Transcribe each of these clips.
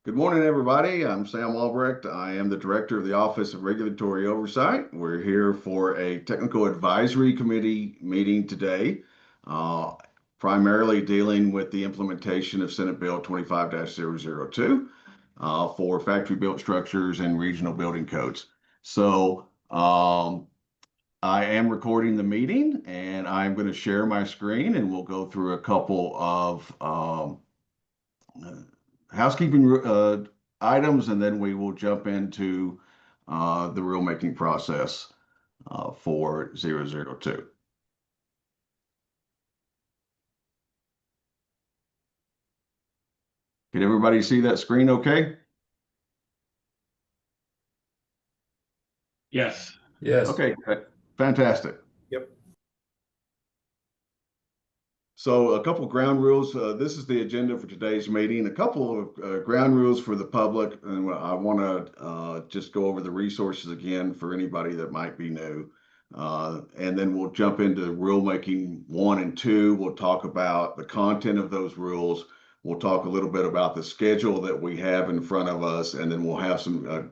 Good morning, everybody. I'm Sam Albrecht. I am the Director of the Office of Regulatory Oversight. We're here for a Technical Advisory Committee meeting today, uh, primarily dealing with the implementation of Senate Bill 25-002 for factory-built structures and regional building codes. I am recording the meeting, and I'm going to share my screen, and we'll go through a couple of housekeeping items, and then we will jump into the rulemaking process for 002. Can everybody see that screen okay? Yes. Yes. Okay, fantastic. Yep. So a couple ground rules. This is the agenda for today's meeting. A couple of ground rules for the public, and I want to just go over the resources again for anybody that might be new. And then we'll jump into rulemaking 1 and 2. We'll talk about the content of those rules. We'll talk a little bit about the schedule that we have in front of us, and then we'll have some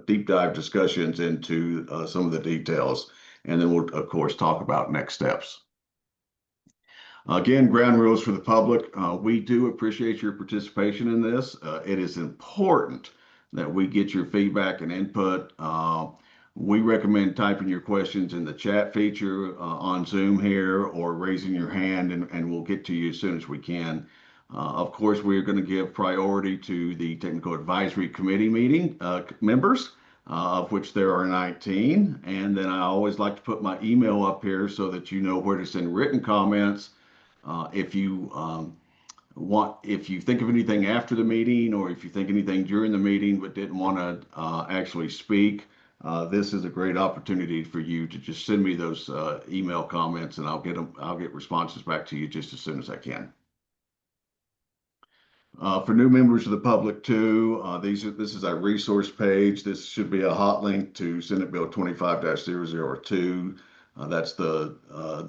deep dive discussions into some of the details. And then we'll, of course, talk about next steps. Again, ground rules for the public. We do appreciate your participation in this. It is important that we get your feedback and input. We recommend typing your questions in the chat feature on Zoom here, or raising your hand, and we'll get to you as soon as we can. Of course, we're going to give priority to the Technical Advisory Committee meeting members, of which there are 19. And then I always like to put my email up here so that you know where to send written comments. If you think of anything after the meeting, or if you think anything during the meeting but didn't want to actually speak, this is a great opportunity for you to just send me those email comments, and I'll get responses back to you just as soon as I can. For new members of the public too, this is our resource page. This should be a hot link to Senate Bill 25-002. That's the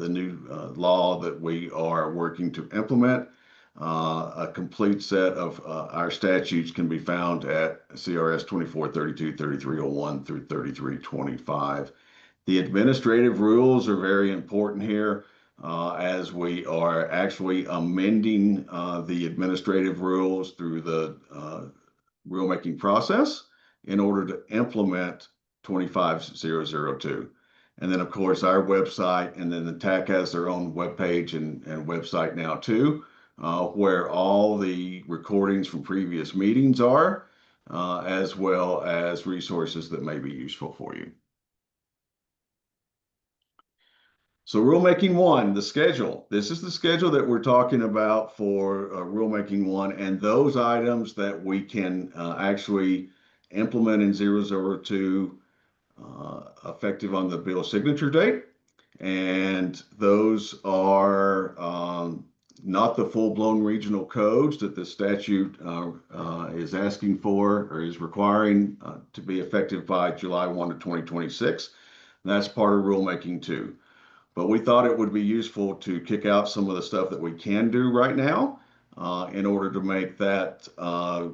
new law that we are working to implement. A complete set of our statutes can be found at CRS 2432, 3301 through 3325. The administrative rules are very important here, as we are actually amending the administrative rules through the rulemaking process in order to implement 25-002. And then, of course, our website, and then the TAC has their own webpage and website now too, where all the recordings from previous meetings are, as well as resources that may be useful for you. So rulemaking 1, the schedule. This is the schedule that we're talking about for rulemaking 1, and those items that we can actually implement in 002 effective on the bill signature date. And those are not the full-blown regional codes that the statute is asking for, or is requiring to be effective by July 1 of 2026. And that's part of rulemaking 2. But we thought it would be useful to kick out some of the stuff that we can do right now in order to make that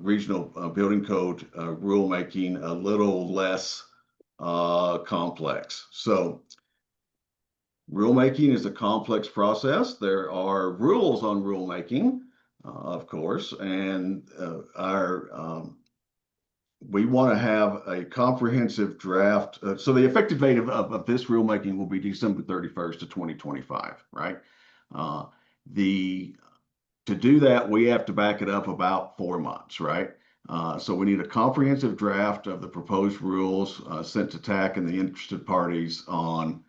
regional building code rulemaking a little less complex. So rulemaking is a complex process. There are rules on rulemaking, of course, and we want to have a comprehensive draft. So the effective date of this rulemaking will be December 31st of 2025, right? To do that, we have to back it up about 4 months, right? So we need a comprehensive draft of the proposed rules sent to TAC and the interested parties on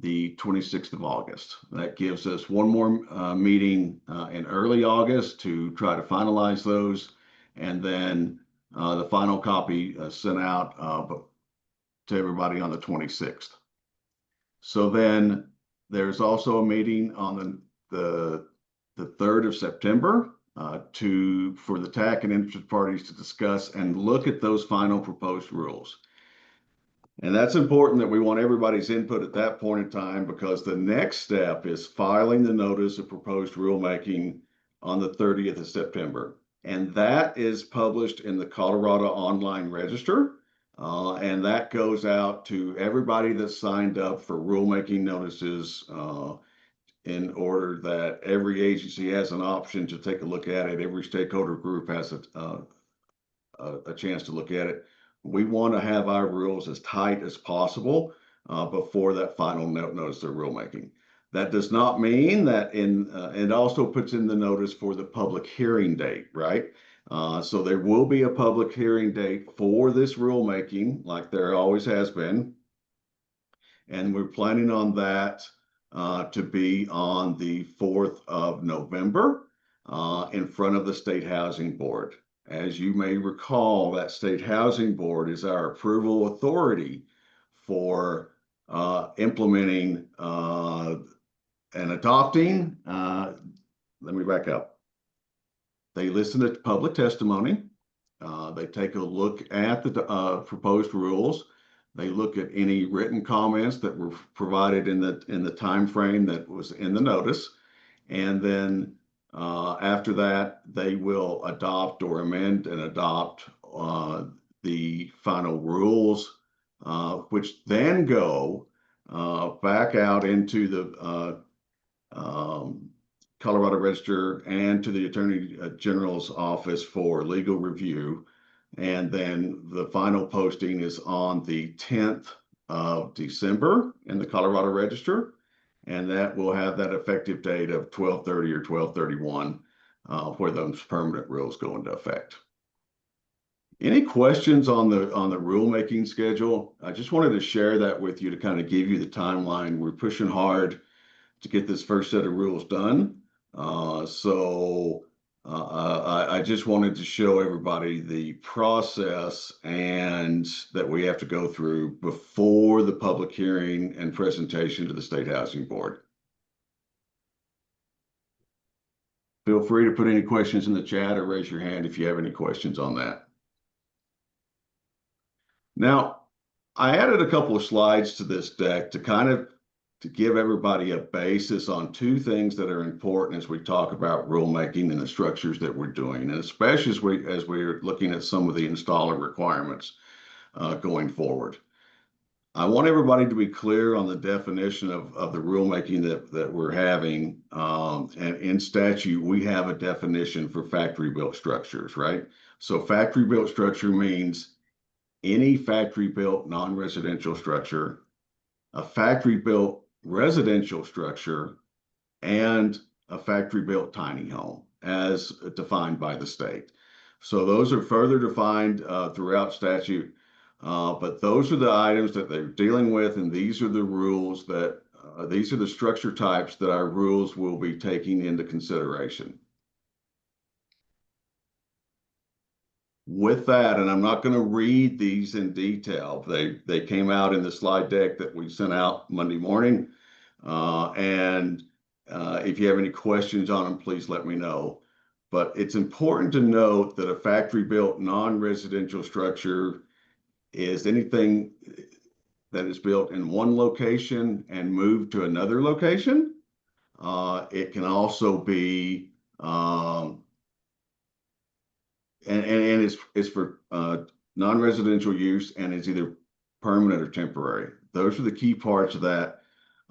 the 26th of August. That gives us one more meeting in early August to try to finalize those, and then the final copy sent out to everybody on the 26th. So then there's also a meeting on the 3rd of September for the TAC and interested parties to discuss and look at those final proposed rules. And that's important, that we want everybody's input at that point in time, because the next step is filing the notice of proposed rulemaking on the 30th of September. and that is published in the Colorado Online Register. And that goes out to everybody that's signed up for rulemaking notices in order that every agency has an option to take a look at it. Every stakeholder group has a chance to look at it. We want to have our rules as tight as possible before that final notice of rulemaking. That does not mean that it also puts in the notice for the public hearing date, right? So there will be a public hearing date for this rulemaking, like there always has been. And we're planning on that to be on the 4th of November in front of the State Housing Board. As you may recall, that State Housing Board is our approval authority for implementing and adopting. Let me back up. They listen to public testimony. They take a look at the proposed rules. They look at any written comments that were provided in the time frame that was in the notice, and then after that, they will adopt or amend and adopt the final rules, which then go back out into the Colorado Register and to the Attorney General's office for legal review. And then the final posting is on the 10th of December in the Colorado Register. And that will have that effective date of 12/30 or 12/31 where those permanent rules go into effect. Any questions on the rulemaking schedule? I just wanted to share that with you to kind of give you the timeline. We're pushing hard to get this first set of rules done. I just wanted to show everybody the process and that we have to go through before the public hearing and presentation to the State Housing Board. Feel free to put any questions in the chat or raise your hand if you have any questions on that. Now, I added a couple of slides to this deck to give everybody a basis on two things that are important as we talk about rulemaking and the structures that we're doing, and especially as we're looking at some of the installer requirements going forward. I want everybody to be clear on the definition of the rulemaking that we're having. And in statute, we have a definition for factory-built structures, right? So factory-built structure means any factory-built non-residential structure, a factory-built residential structure, and a factory-built tiny home as defined by the state. So those are further defined throughout statute, but those are the items that they're dealing with, and these are the rules that, these are the structure types that our rules will be taking into consideration. With that, and I'm not going to read these in detail. They came out in the slide deck that we sent out Monday morning. If you have any questions on them, please let me know. But it's important to note that a factory-built non-residential structure is anything that is built in one location and moved to another location. It can also be and it's for non-residential use, and it's either permanent or temporary. Those are the key parts of that.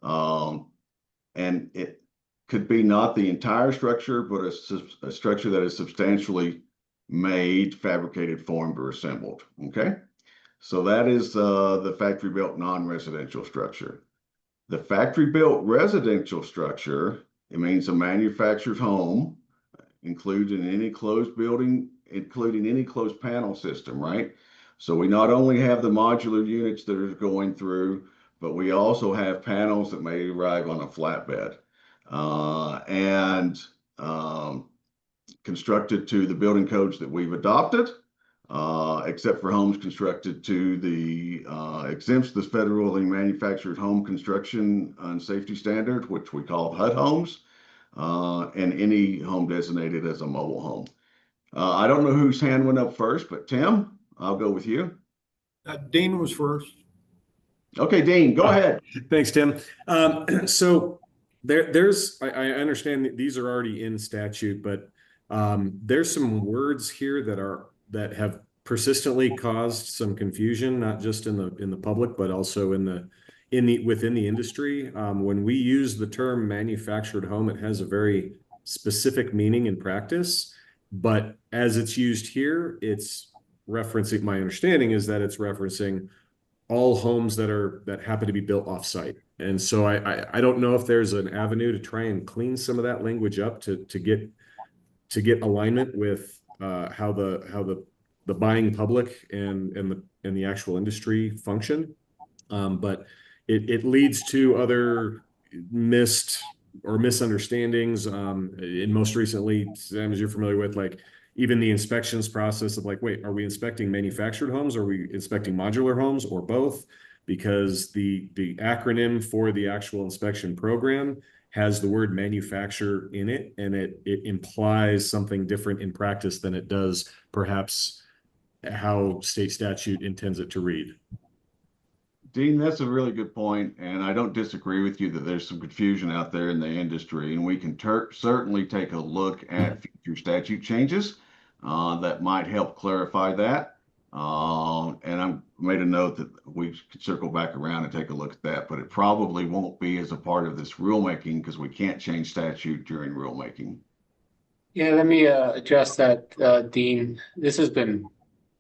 And it could be not the entire structure, but a structure that is substantially made, fabricated, formed, or assembled. Okay, so that is the factory-built non-residential structure. The factory-built residential structure, it means a manufactured home, including any closed building, including any closed panel system, right? So we not only have the modular units that are going through, but we also have panels that may arrive on a flatbed and constructed to the building codes that we've adopted, except for homes constructed to the exempts the federally manufactured home construction and safety standard, which we call HUD homes, and any home designated as a mobile home. I don't know whose hand went up first, but Tim, I'll go with you. Dean was first. Okay, Dean, go ahead. Thanks, Tim. So I understand that these are already in statute, but There's some words here that have persistently caused some confusion, not just in the public, but also within the industry. When we use the term manufactured home, it has a very specific meaning in practice, but as it's used here, it's referencing, my understanding is that it's referencing all homes that happen to be built off-site. And so I don't know if there's an avenue to try and clean some of that language up to get alignment with how the buying public and the actual industry function. But it leads to other missed or misunderstandings. And most recently, Sam, as you're familiar with, like even the inspections process of like, wait, are we inspecting manufactured homes? Are we inspecting modular homes or both? Because the acronym for the actual inspection program has the word manufacture in it, and it implies something different in practice than it does perhaps how state statute intends it to read. Dean, that's a really good point, and I don't disagree with you that there's some confusion out there in the industry, and we can certainly take a look at future statute changes that might help clarify that. And I made a note that we could circle back around and take a look at that, but it probably won't be as a part of this rulemaking because we can't change statute during rulemaking. Yeah, let me address that, Dean.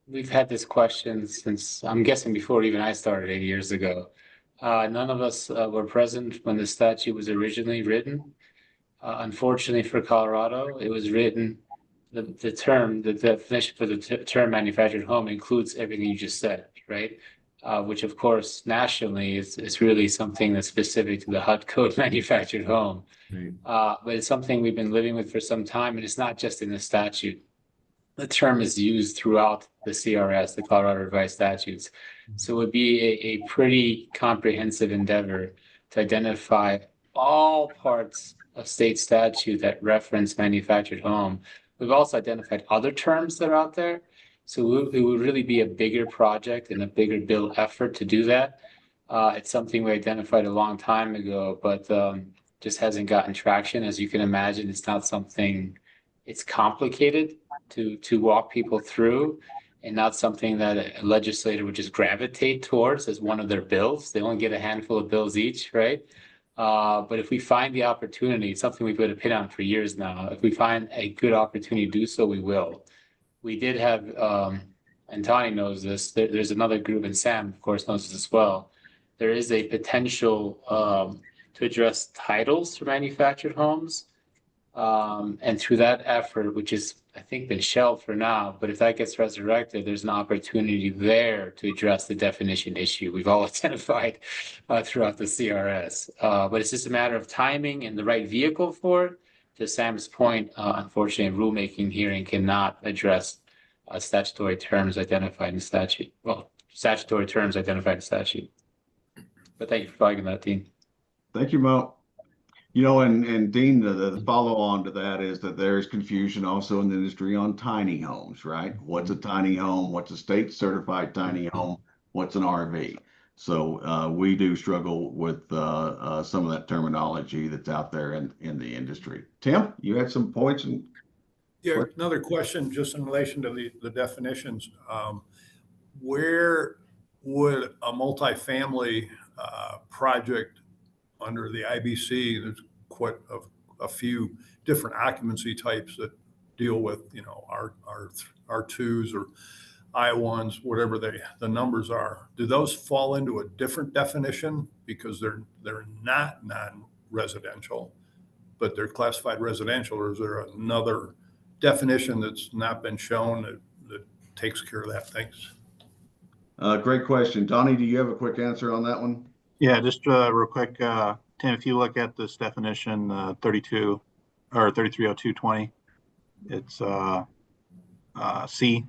We've had this question since, I'm guessing, before even I started 8 years ago. None of us were present when the statute was originally written. Unfortunately for Colorado, it was written, the definition for the term manufactured home includes everything you just said, right? Which of course, nationally is really something that's specific to the HUD code manufactured home. Right. But it's something we've been living with for some time, and it's not just in the statute. The term is used throughout the CRS, the Colorado Revised Statutes. So it would be a pretty comprehensive endeavor to identify all parts of state statute that reference manufactured home. We've also identified other terms that are out there. So it would really be a bigger project and a bigger bill effort to do that. It's something we identified a long time ago, but just hasn't gotten traction. As you can imagine, it's not something, it's complicated to walk people through, and not something that a legislator would just gravitate towards as one of their bills. They only get a handful of bills each, right? But if we find the opportunity, it's something we've put a pin on for years now. If we find a good opportunity to do so, we will. We did have, and Tony knows this, there's another group, and Sam, of course, knows this as well. There is a potential to address titles for manufactured homes. And through that effort, which is, I think, been shelved for now, but if that gets resurrected, there's an opportunity there to address the definition issue we've all identified throughout the CRS. But it's just a matter of timing and the right vehicle for it. To Sam's point, unfortunately, a rulemaking hearing cannot address statutory terms identified in statute. Well, statutory terms identified in statute. But thank you for flagging that, Dean. Thank you, Mo. You know, and Dean, the follow on to that is that there's confusion also in the industry on tiny homes, right? What's a tiny home? What's a state certified tiny home? What's an RV? So we do struggle with some of that terminology that's out there in the industry. Tim, you had some points? Yeah, another question just in relation to the definitions. Where would a multifamily project under the IBC, there's quite a few different occupancy types that deal with, you know, R2s or I1s, whatever the numbers are. Do those fall into a different definition because they're not non-residential, but they're classified residential, or is there another definition that's not been shown that takes care of that? Thanks. Great question. Donnie, do you have a quick answer on that one? Yeah, just real quick, Tim, if you look at this definition 32 or 330220, it's C.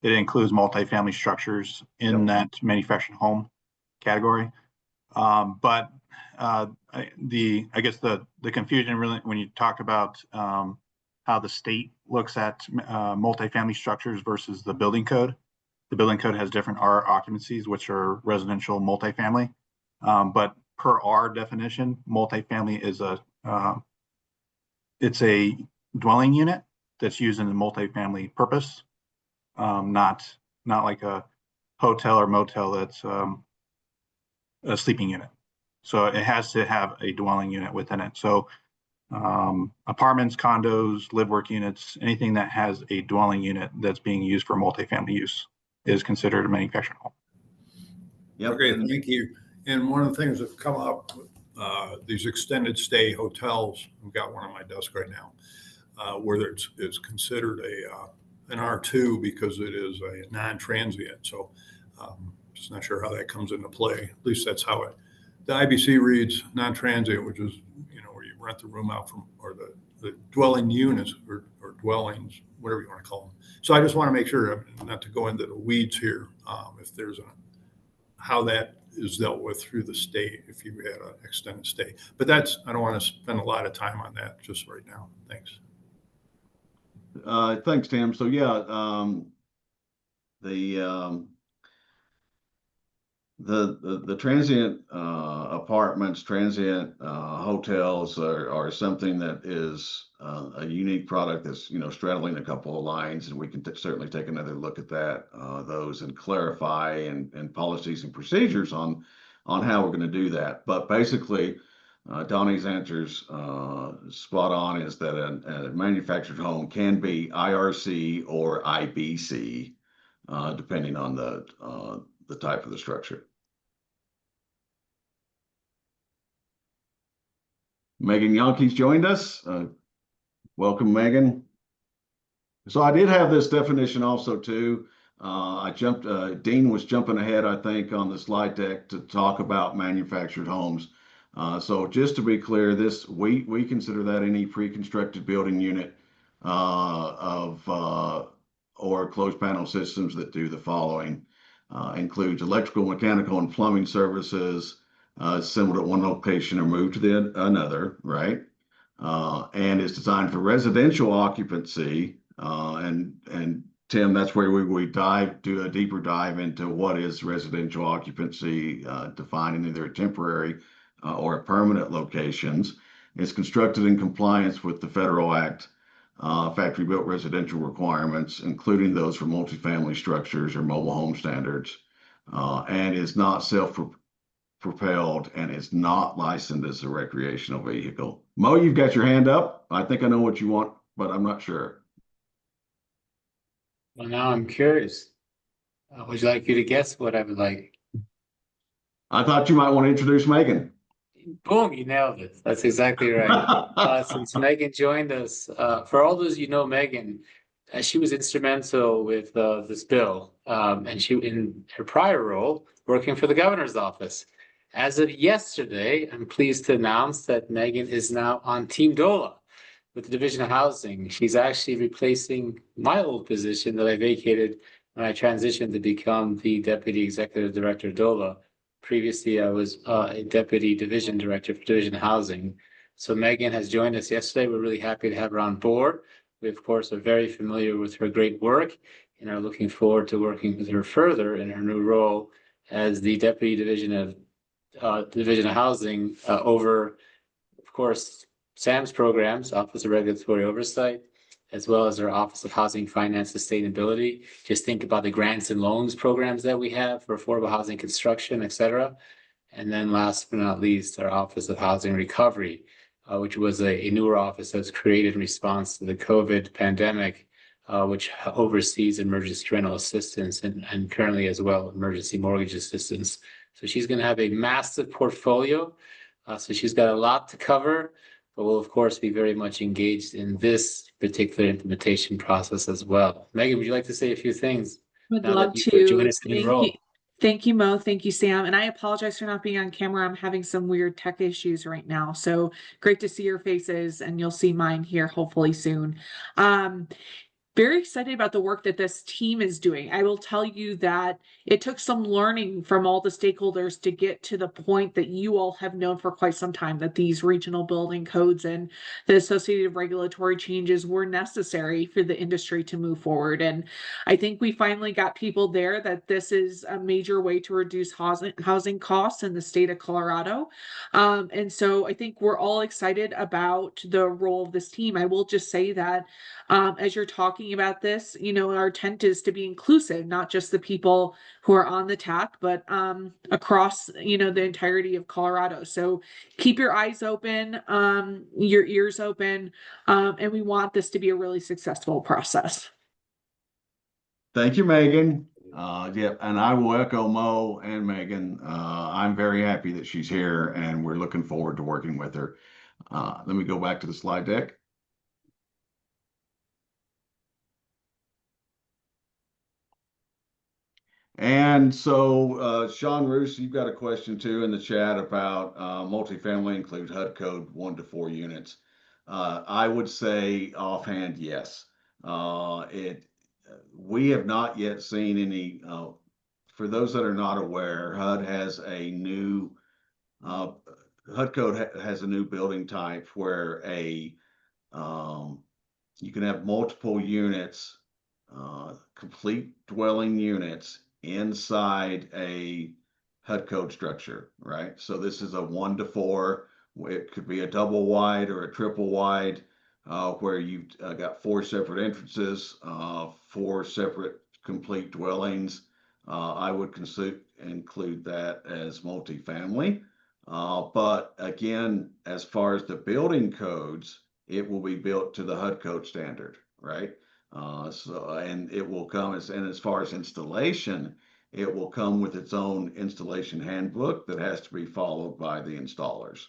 It includes multifamily structures in that manufactured home category. But I guess the confusion really when you talk about how the state looks at multifamily structures versus the building code. The building code has different R occupancies, which are residential multifamily. But per our definition, multifamily is it's a dwelling unit that's used in the multifamily purpose, not like a hotel or motel that's a sleeping unit. So it has to have a dwelling unit within it. So apartments, condos, live work units, anything that has a dwelling unit that's being used for multifamily use is considered a manufactured home. Yep. Okay, thank you. And one of the things that's come up, these extended stay hotels, I've got one on my desk right now, where it's considered an R2 because it is a non-transient. So just not sure how that comes into play. At least that's how the IBC reads non-transient, which is, where you rent the room out from, or the dwelling units or dwellings, whatever you want to call them. So I just want to make sure, not to go into the weeds here, if there's how that is dealt with through the state if you had an extended stay. But I don't want to spend a lot of time on that just right now. Thanks. Thanks, Tim. So yeah, the transient apartments, transient hotels are something that is a unique product that's straddling a couple of lines, and we can certainly take another look at those and clarify and policies and procedures on how we're going to do that. But basically, Donnie's answer's spot on, is that a manufactured home can be IRC or IBC, depending on the type of the structure. Megan Yonkey's joined us. Welcome, Megan. So I did have this definition also too. Dean was jumping ahead, I think, on the slide deck to talk about manufactured homes. So just to be clear, we consider that any pre-constructed building unit or closed panel systems that do the following. Includes electrical, mechanical, and plumbing services, assembled at one location or moved to another, right? And is designed for residential occupancy. And Tim, that's where we do a deeper dive into what is residential occupancy, defining either a temporary or a permanent locations. It's constructed in compliance with the Federal Act, factory built residential requirements, including those for multifamily structures or mobile home standards, and is not self-propelled and is not licensed as a recreational vehicle. Mo, you've got your hand up. I think I know what you want, but I'm not sure. Well, now I'm curious. Would you like you to guess what I would like? I thought you might want to introduce Megan. Boom, you nailed it. That's exactly right. Since Megan joined us, for all those Megan, she was instrumental with this bill, and she, in her prior role, working for the governor's office. As of yesterday, I'm pleased to announce that Megan is now on Team DOLA with the Division of Housing. She's actually replacing my old position that I vacated when I transitioned to become the Deputy Executive Director of DOLA. Previously, I was a Deputy Division Director for Division of Housing. So Megan has joined us yesterday. We're really happy to have her on board. We, of course, are very familiar with her great work and are looking forward to working with her further in her new role as the Deputy Division of Housing over, of course, SAM's programs, Office of Regulatory Oversight, as well as our Office of Housing Finance Sustainability. Just think about the grants and loans programs that we have for affordable housing construction, et cetera. And then last but not least, our Office of Housing Recovery, which was a newer office that was created in response to the COVID pandemic, which oversees emergency rental assistance and currently as well emergency mortgage assistance. So she's going to have a massive portfolio. So she's got a lot to cover, but will of course be very much engaged in this particular implementation process as well. Megan, would you like to say a few things? Would love to. Thank Thank you, Mo. Thank you, Sam. And I apologize for not being on camera. I'm having some weird tech issues right now. So great to see your faces, and you'll see mine here hopefully soon. very excited about the work that this team is doing. I will tell you that it took some learning from all the stakeholders to get to the point that you all have known for quite some time, that these regional building codes and the associated regulatory changes were necessary for the industry to move forward. And I think we finally got people there that this is a major way to reduce housing costs in the state of Colorado. And so I think we're all excited about the role of this team. I will just say that as you're talking about this, you know, our intent is to be inclusive, not just the people who are on the TAC, but across, you know, the entirety of Colorado. So keep your eyes open, your ears open, and we want this to be a really successful process. Thank you, Megan. Yeah, and I will echo Mo and Megan. I'm very happy that she's here, and we're looking forward to working with her. Let me go back to the slide deck. And so, Sean Roos, you've got a question too in the chat about multifamily include HUD code 1 to 4 units. I would say offhand, yes. We have not yet seen any. For those that are not aware, HUD has a new HUD code has a new building type where you can have multiple units, complete dwelling units inside a HUD code structure, right? So this is a 1 to 4. It could be a double wide or a triple wide, where you've got 4 separate entrances, 4 separate complete dwellings. I would include that as multifamily. But again, as far as the building codes, it will be built to the HUD code standard, right? And it will come as far as installation, it will come with its own installation handbook that has to be followed by the installers.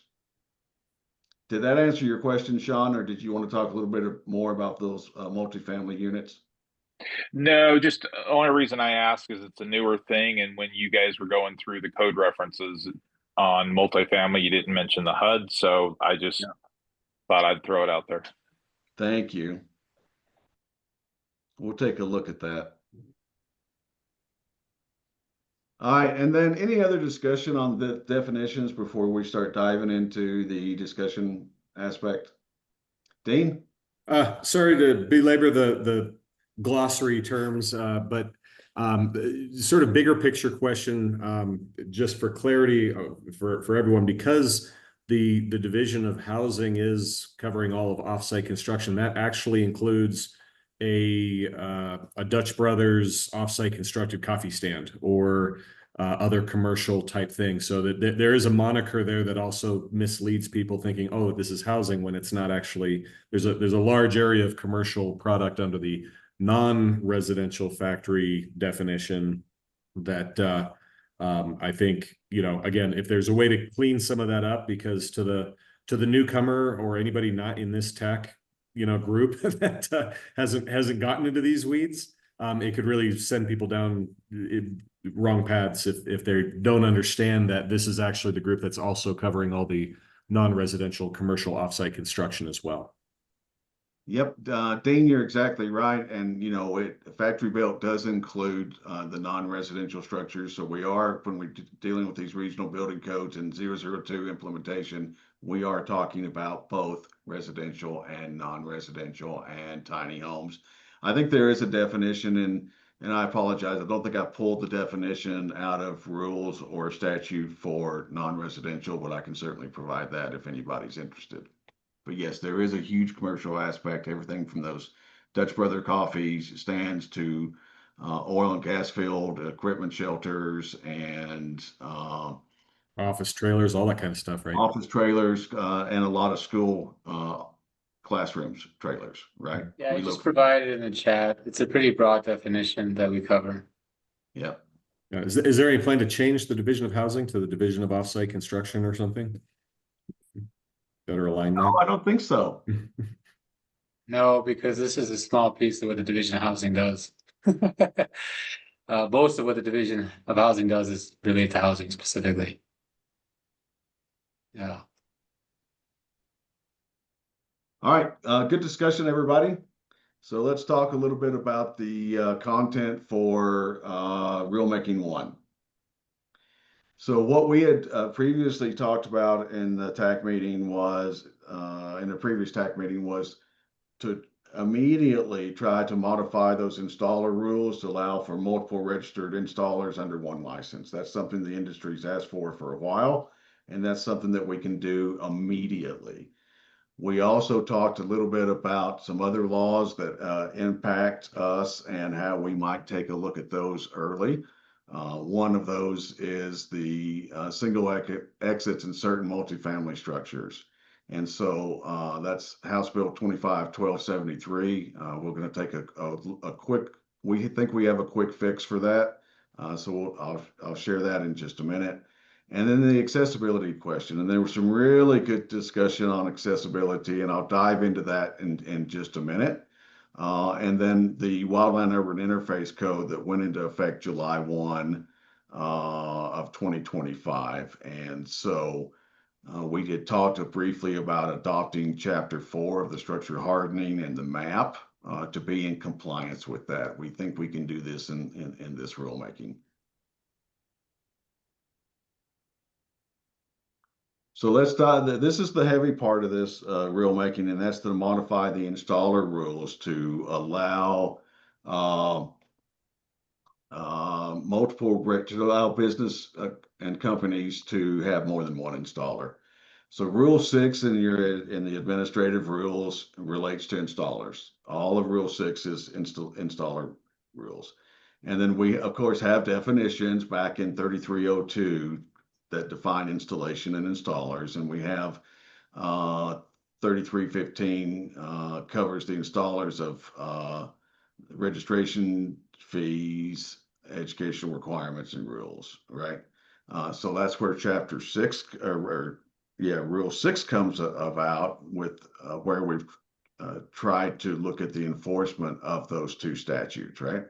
Did that answer your question, Sean, or did you want to talk a little bit more about those multifamily units? No, just the only reason I ask is it's a newer thing, and when you guys were going through the code references on multifamily, you didn't mention the HUD, so I just thought I'd throw it out there. Thank you. We'll take a look at that. All right, and then any other discussion on the definitions before we start diving into the discussion aspect? Dean? Sorry to belabor the glossary terms, but sort of bigger picture question, just for clarity for everyone, because the division of housing is covering all of offsite construction. That actually includes a Dutch Brothers offsite constructed coffee stand or other commercial type things. So that there is a moniker there that also misleads people thinking, oh, this is housing, when it's not actually. There's a large area of commercial product under the non-residential factory definition that I think, you know, again, if there's a way to clean some of that up, because to the newcomer or anybody not in this tech, you know, group that hasn't gotten into these weeds, it could really send people down wrong paths if they don't understand that this is actually the group that's also covering all the non-residential commercial offsite construction as well. Yep, Dean, you're exactly right. And, you know, factory built does include the non-residential structures. So we are, when we're dealing with these regional building codes and 002 implementation, we are talking about both residential and non-residential and tiny homes. I think there is a definition, and I apologize, I don't think I pulled the definition out of rules or statute for non-residential, but I can certainly provide that if anybody's interested. But yes, there is a huge commercial aspect, everything from those Dutch Brother coffee stands to oil and gas field, equipment shelters, and office trailers, all that kind of stuff, right? Office trailers, and a lot of school classrooms trailers, right? Yeah, I just provided in the chat. It's a pretty broad definition that we cover. Yeah. Is there any plan to change the division of housing to the division of offsite construction or something? Better alignment? No, I don't think so. No, because this is a small piece of what the Division of Housing does. Most of what the Division of Housing does is related to housing specifically. Yeah. All right. Good discussion, everybody. So let's talk a little bit about the content for Rule Making 1. So what we had previously talked about in the TAC meeting was, in the previous TAC meeting, was to immediately try to modify those installer rules to allow for multiple registered installers under one license. That's something the industry's asked for a while, and that's something that we can do immediately. We also talked a little bit about some other laws that impact us and how we might take a look at those early. One of those is the single exits in certain multifamily structures. And so that's House Bill 25-1273. We're going to take a quick, we think we have a quick fix for that. I'll share that in just a minute. And then the accessibility question. And there was some really good discussion on accessibility, and I'll dive into that in just a minute. And then the Wildland Urban Interface Code that went into effect July 1 of 2025. And so we had talked briefly about adopting Chapter 4 of the structure hardening and the map to be in compliance with that. We think we can do this in this rulemaking. So let's dive. This is the heavy part of this rulemaking, and that's to modify the installer rules to allow business and companies to have more than one installer. So Rule 6 in the administrative rules relates to installers. All of Rule 6 is installer rules. And then we, of course, have definitions back in 3302 that define installation and installers. And we have 3315 covers the installers of registration fees, educational requirements, and rules, right? So that's where Chapter 6, Rule 6 comes about with where we've tried to look at the enforcement of those two statutes, right?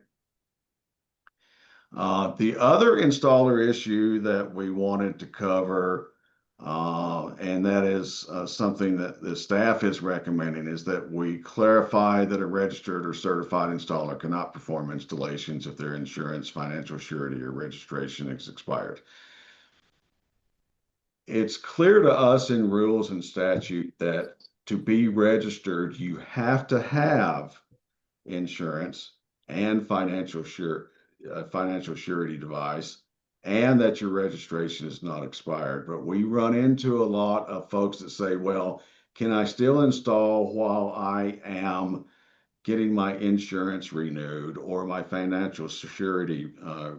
The other installer issue that we wanted to cover, and that is something that the staff is recommending, is that we clarify that a registered or certified installer cannot perform installations if their insurance, financial surety, or registration is expired. It's clear to us in rules and statute that to be registered, you have to have insurance and financial surety device, and that your registration is not expired. But we run into a lot of folks that say, well, can I still install while I am getting my insurance renewed or my financial surety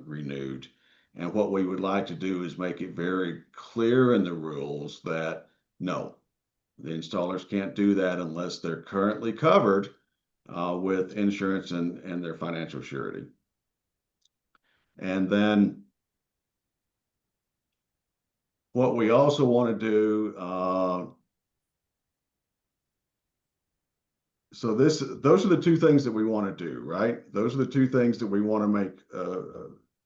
renewed? And what we would like to do is make it very clear in the rules that no, the installers can't do that unless they're currently covered with insurance and their financial surety. And then what we also want to do, those are the two things that we want to do, right? Those are the two things that we want to make,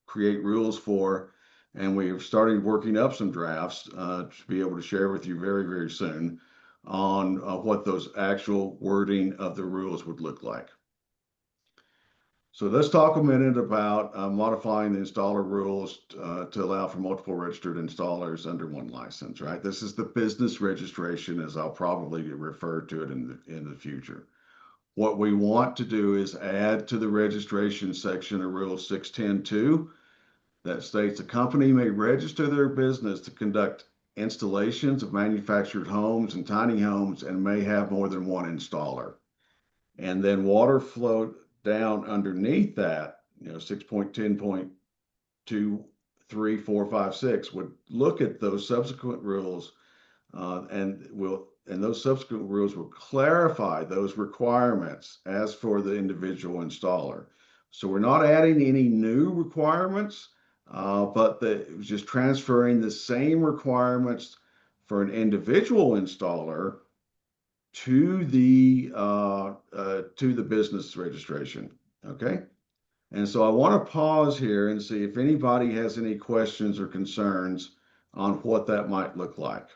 create rules for. And we have started working up some drafts to be able to share with you very, very soon on what those actual wording of the rules would look like. So let's talk a minute about modifying the installer rules to allow for multiple registered installers under one license, right? This is the business registration, as I'll probably refer to it in the future. What we want to do is add to the registration section of Rule 610-2 that states a company may register their business to conduct installations of manufactured homes and tiny homes and may have more than one installer. And then water flow down underneath that, 6.10.23456 would look at those subsequent rules and those subsequent rules will clarify those requirements as for the individual installer. So we're not adding any new requirements, but it was just transferring the same requirements for an individual installer to the business registration. Okay. And so I want to pause here and see if anybody has any questions or concerns on what that might look like.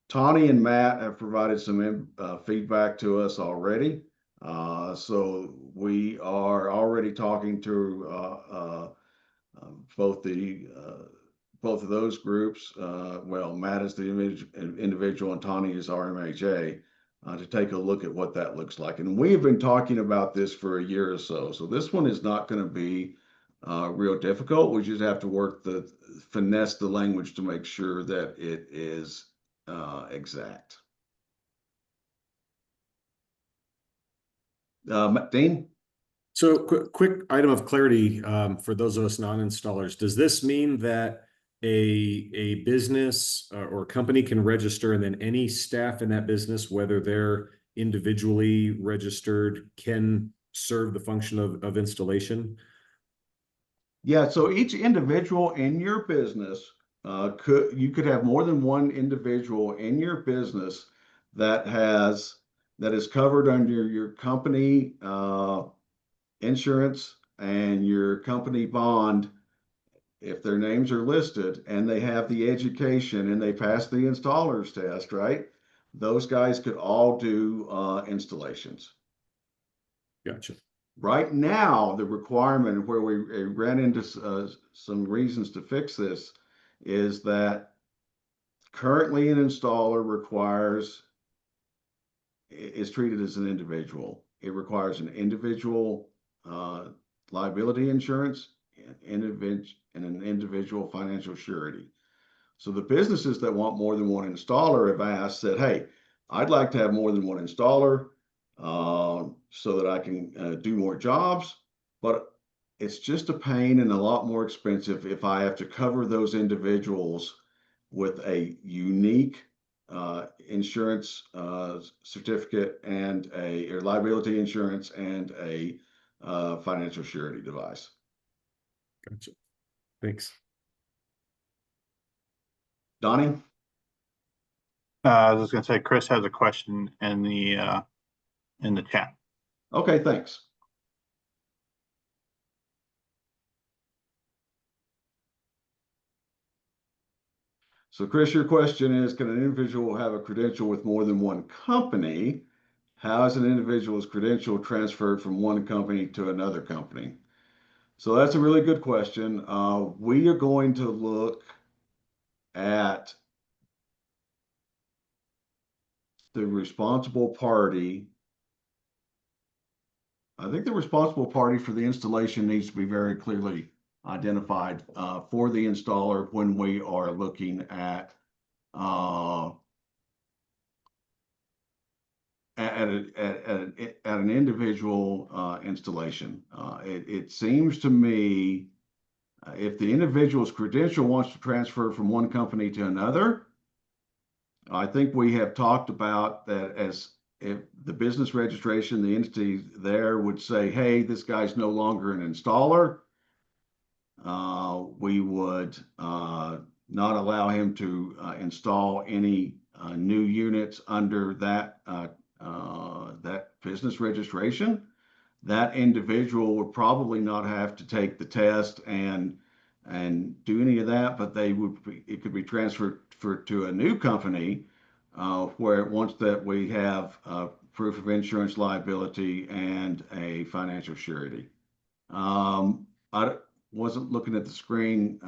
Tawny and Matt have provided some feedback to us already. So we are already talking to both both of those groups. Well, Matt is the individual and Tani is RMHA, to take a look at what that looks like. And we have been talking about this for a year or so. So this one is not going to be real difficult. We just have to finesse the language to make sure that it is exact. Dean? So quick item of clarity, for those of us non-installers, does this mean that a business or company can register and then any staff in that business, whether they're individually registered, can serve the function of installation? Yeah, so each individual in your business you could have more than one individual in your business that is covered under your company insurance and your company bond if their names are listed and they have the education and they pass the installer's test, right? Those guys could all do installations. Gotcha. Right now, the requirement where we ran into some reasons to fix this is that currently an installer is treated as an individual. It requires an individual liability insurance and an individual financial surety. So the businesses that want more than one installer have said, hey, I'd like to have more than one installer so that I can do more jobs, but it's just a pain and a lot more expensive if I have to cover those individuals with a unique insurance certificate and or liability insurance and a financial surety device. Gotcha. Thanks. Donnie? I was going to say, Chris has a question in the chat. Okay, thanks. So Chris, your question is, can an individual have a credential with more than one company? How is an individual's credential transferred from one company to another company? So that's a really good question. We are going to look at the responsible party. I think the responsible party for the installation needs to be very clearly identified for the installer when we are looking at an individual installation. It seems to me if the individual's credential wants to transfer from one company to another, I think we have talked about that as if the business registration, the entity there would say, hey, this guy's no longer an installer. We would not allow him to install any new units under that business registration. That individual would probably not have to take the test and do any of that, but it could be transferred to a new company where once that we have proof of insurance liability and a financial surety. I wasn't looking at the screen.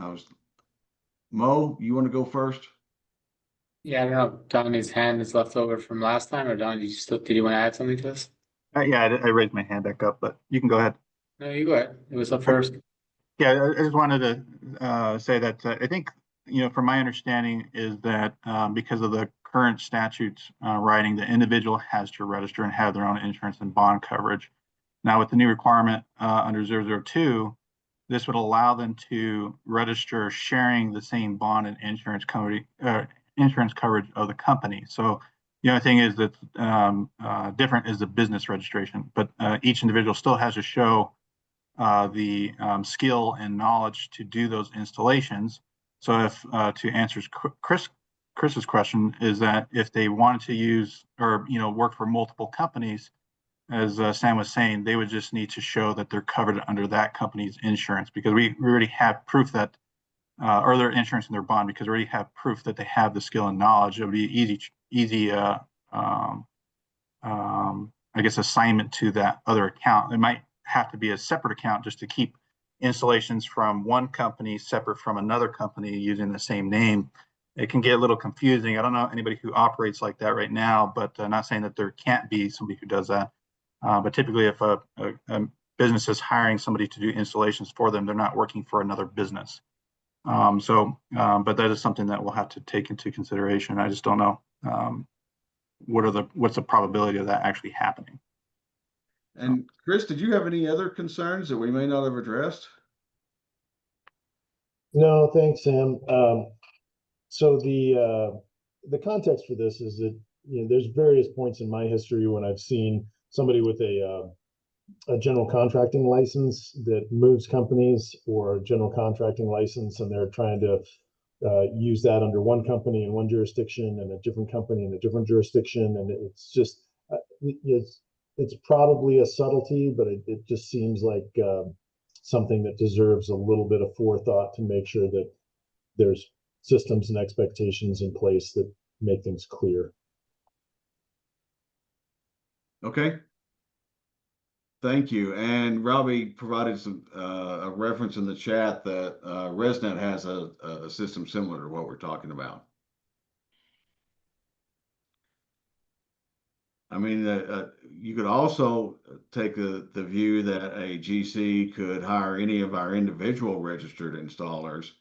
Mo, you want to go first? Yeah, I don't know if Donnie's hand is left over from last time, or Donnie, did you want to add something to this? Yeah, I raised my hand back up, but you can go ahead. No, you go ahead. It was up first. Yeah, I just wanted to say that I think, from my understanding is that because of the current statutes writing, the individual has to register and have their own insurance and bond coverage. Now, with the new requirement under 002, this would allow them to register sharing the same bond and insurance coverage of the company. So the only thing is that different is the business registration, but each individual still has to show the skill and knowledge to do those installations. So if to answer Chris's question is that if they wanted to use or work for multiple companies, as Sam was saying, they would just need to show that they're covered under that company's insurance, because we already have proof that or their insurance and their bond, because we already have proof that they have the skill and knowledge. It would be easy I I guess, assignment to that other account. It might have to be a separate account just to keep installations from one company separate from another company using the same name. It can get a little confusing. I don't know anybody who operates like that right now, but not saying that there can't be somebody who does that. But typically, if a business is hiring somebody to do installations for them, they're not working for another business. But that is something that we'll have to take into consideration. I just don't know what's the probability of that actually happening. And Chris, did you have any other concerns that we may not have addressed? No, thanks, Sam. So the context for this is that, you know, there's various points in my history when I've seen somebody with a general contracting license that moves companies, or a general contracting license, and they're trying to use that under one company in one jurisdiction and a different company in a different jurisdiction. And it's just, it's probably a subtlety, but it just seems like something that deserves a little bit of forethought to make sure that there's systems and expectations in place that make things clear. Okay. Thank you. And Robbie provided some a reference in the chat that ResNet has a system similar to what we're talking about. I mean, you could also take the view that a GC could hire any of our individual registered installers.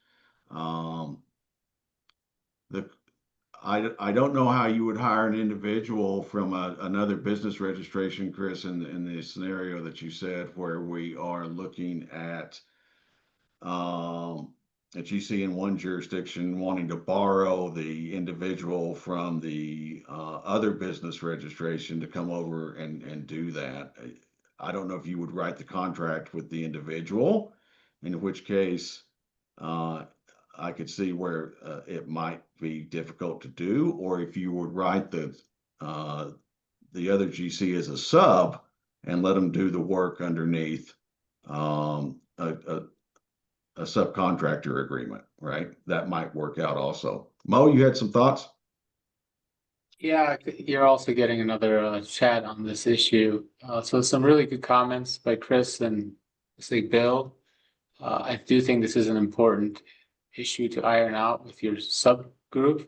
I don't know how you would hire an individual from another business registration, Chris, in the scenario that you said, where we are looking at a GC in one jurisdiction wanting to borrow the individual from the other business registration to come over and do that. I don't know if you would write the contract with the individual, in which case I could see where it might be difficult to do, or if you would write the other GC as a sub and let them do the work underneath a subcontractor agreement, right? That might work out also. Mo, you had some thoughts? Yeah, you're also getting another chat on this issue. So some really good comments by Chris and Bill. I do think this is an important issue to iron out with your subgroup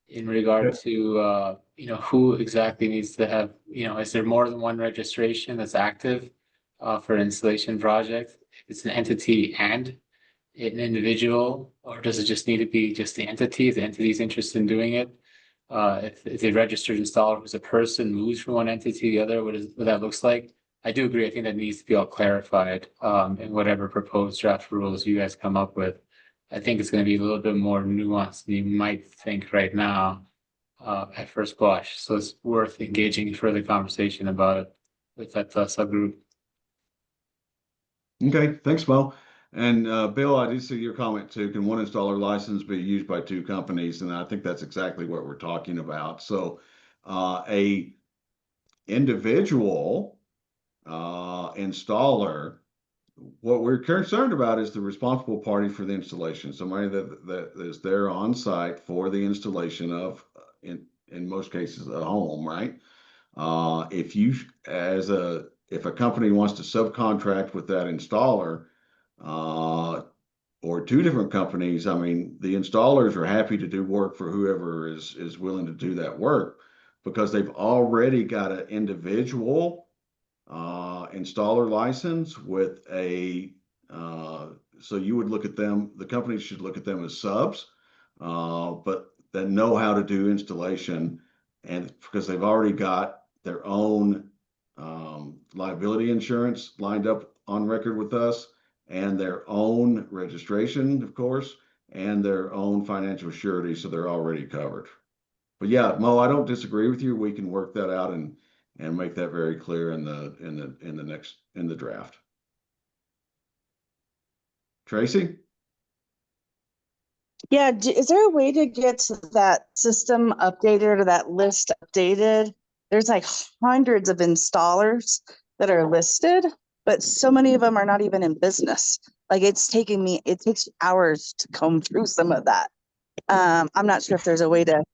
in regard to who exactly needs to have, is there more than one registration that's active for an installation project? If it's an entity and an individual, or does it just need to be just the entity? If the entity is interested in doing it, if the registered installer was a person moves from one entity to the other, what that looks like? I do agree. I think that needs to be all clarified in whatever proposed draft rules you guys come up with. I think it's going to be a little bit more nuanced than you might think right now at first blush. So it's worth engaging in further conversation about it with that subgroup. Okay, thanks, Mo. And Bill, I did see your comment too. Can one installer license be used by two companies? And I think that's exactly what we're talking about. So a individual installer, what we're concerned about is the responsible party for the installation, somebody that is there on site for the installation of, in most cases, a home, right? If a company wants to subcontract with that installer, or two different companies, I mean, the installers are happy to do work for whoever is willing to do that work, because they've already got an individual installer license with so you would look at them, the company should look at them as subs, but that know how to do installation, and because they've already got their own liability insurance lined up on record with us, and their own registration, of course, and their own financial surety, so they're already covered. But yeah, Mo, I don't disagree with you. We can work that out and make that very clear in the draft. Tracy? Yeah, is there a way to get that system updated or that list updated? There's like hundreds of installers that are listed, but so many of them are not even in business. Like it takes hours to comb through some of that. I'm not sure if there's a way to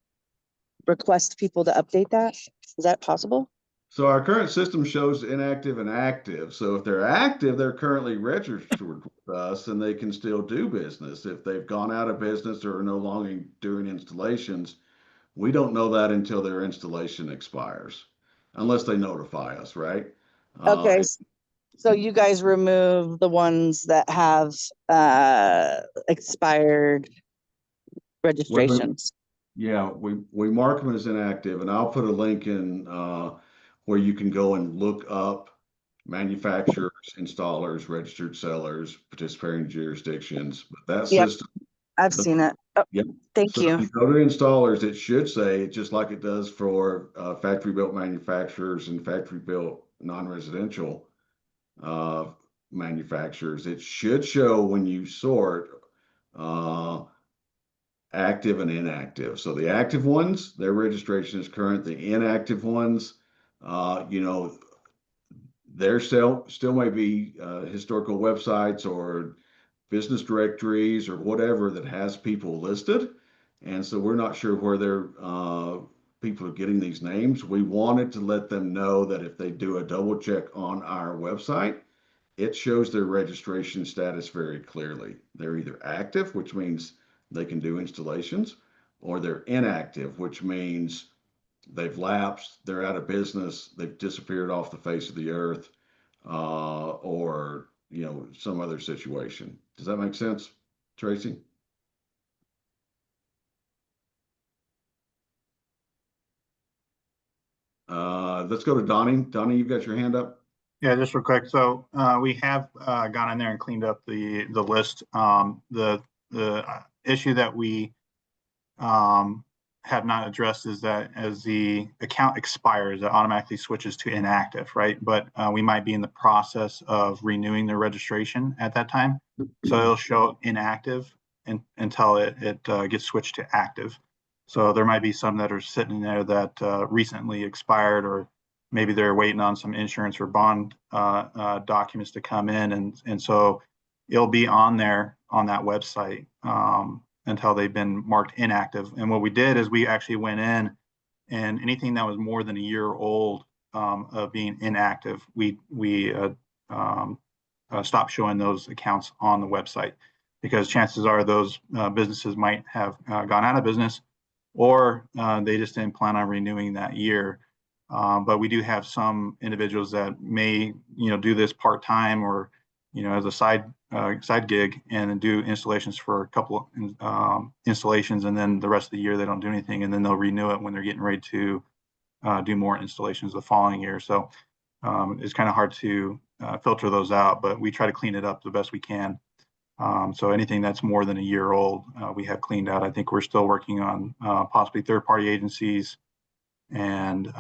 request people to update that. Is that possible? So our current system shows inactive and active. So if they're active, they're currently registered with us and they can still do business. If they've gone out of business or are no longer doing installations, we don't know that until their installation expires, unless they notify us, right? Okay, Uh, so you guys remove the ones that have expired registrations. Yeah, we mark them as inactive, and I'll put a link in where you can go and look up manufacturers, installers, registered sellers, participating jurisdictions. But that Yep, system, I've seen it. Oh, yep. thank So if you. you go to installers, it should say, just like it does for factory built manufacturers and factory built non-residential uh, manufacturers, it should show when you sort uh, active and inactive. So the active ones, their registration is current. The inactive ones, you know, there still may be historical websites or business directories or whatever that has people listed, and so we're not sure where their people are getting these names. We wanted to let them know that if they do a double check on our website, it shows their registration status very clearly. They're either active, which means they can do installations, or they're inactive, which means they've lapsed, they're out of business, they've disappeared off the face of the earth, or you know, some other situation. Does that make sense, Tracy? Let's go to Donnie. Donnie, you've got your hand up. Yeah, just real quick. So we have gone in there and cleaned up the list. The issue that we have not addressed is that as the account expires, it automatically switches to inactive, right? But we might be in the process of renewing their registration at that time. So it'll show inactive until it gets switched to active. So there might be some that are sitting there that recently expired, or maybe they're waiting on some insurance or bond documents to come in. And so it'll be on there on that website until they've been marked inactive. And what we did is we actually went in, and anything that was more than a year old of being inactive, we stopped showing those accounts on the website, because chances are those businesses might have gone out of business, or they just didn't plan on renewing that year. But we do have some individuals that may, do this part-time, or, as a side gig, and do installations for a couple of installations, and then the rest of the year they don't do anything, and then they'll renew it when they're getting ready to do more installations the following year. So it's kind of hard to filter those out, but we try to clean it up the best we can. So anything that's more than a year old, we have cleaned out. I think we're still working on possibly third-party agencies, and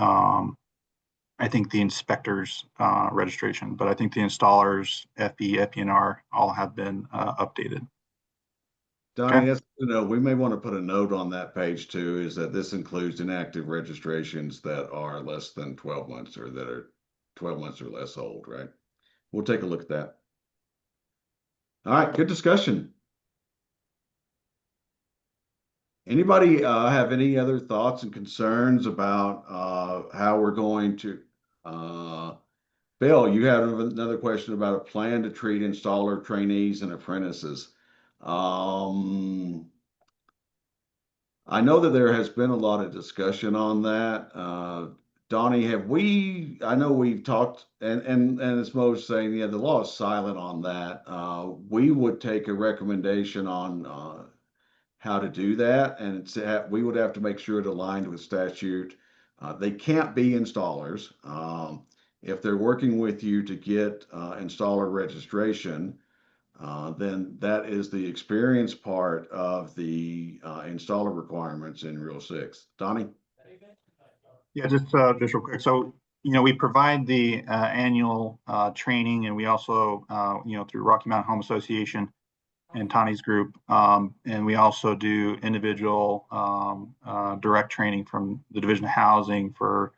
I think the inspectors registration, but I think the installers, FB, FPNR, all have been updated. Donnie, that's, we may want to put a note on that page too, is that this includes inactive registrations that are less than 12 months, or that are 12 months or less old, right? We'll take a look at that. All right, good discussion. Anybody have any other thoughts and concerns about how we're going to, Bill, you have another question about a plan to treat installer trainees and apprentices. I know that there has been a lot of discussion on that. Donnie, I know we've talked, and as Mo's saying, yeah, the law is silent on that. We would take a recommendation on how to do that, and we would have to make sure it aligned with statute. They can't be installers. If they're working with you to get installer registration, then that is the experience part of the installer requirements in Rule 6. Donnie? Yeah, just real quick. So, we provide the annual training, and we also, through Rocky Mountain Home Association and Tani's group, and we also do individual direct training from the Division of Housing for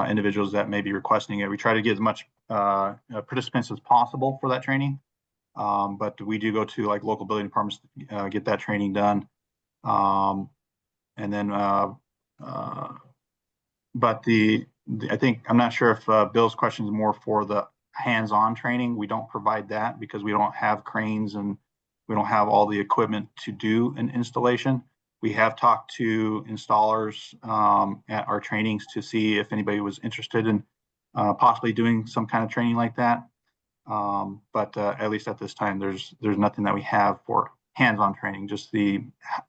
individuals that may be requesting it. We try to get as much participants as possible for that training, but we do go to like local building departments to get that training done. And then, but the I think, I'm not sure if Bill's question is more for the hands-on training. We don't provide that because we don't have cranes and we don't have all the equipment to do an installation. We have talked to installers at our trainings to see if anybody was interested in possibly doing some kind of training like that. But at least at this time, there's nothing that we have for hands-on training, just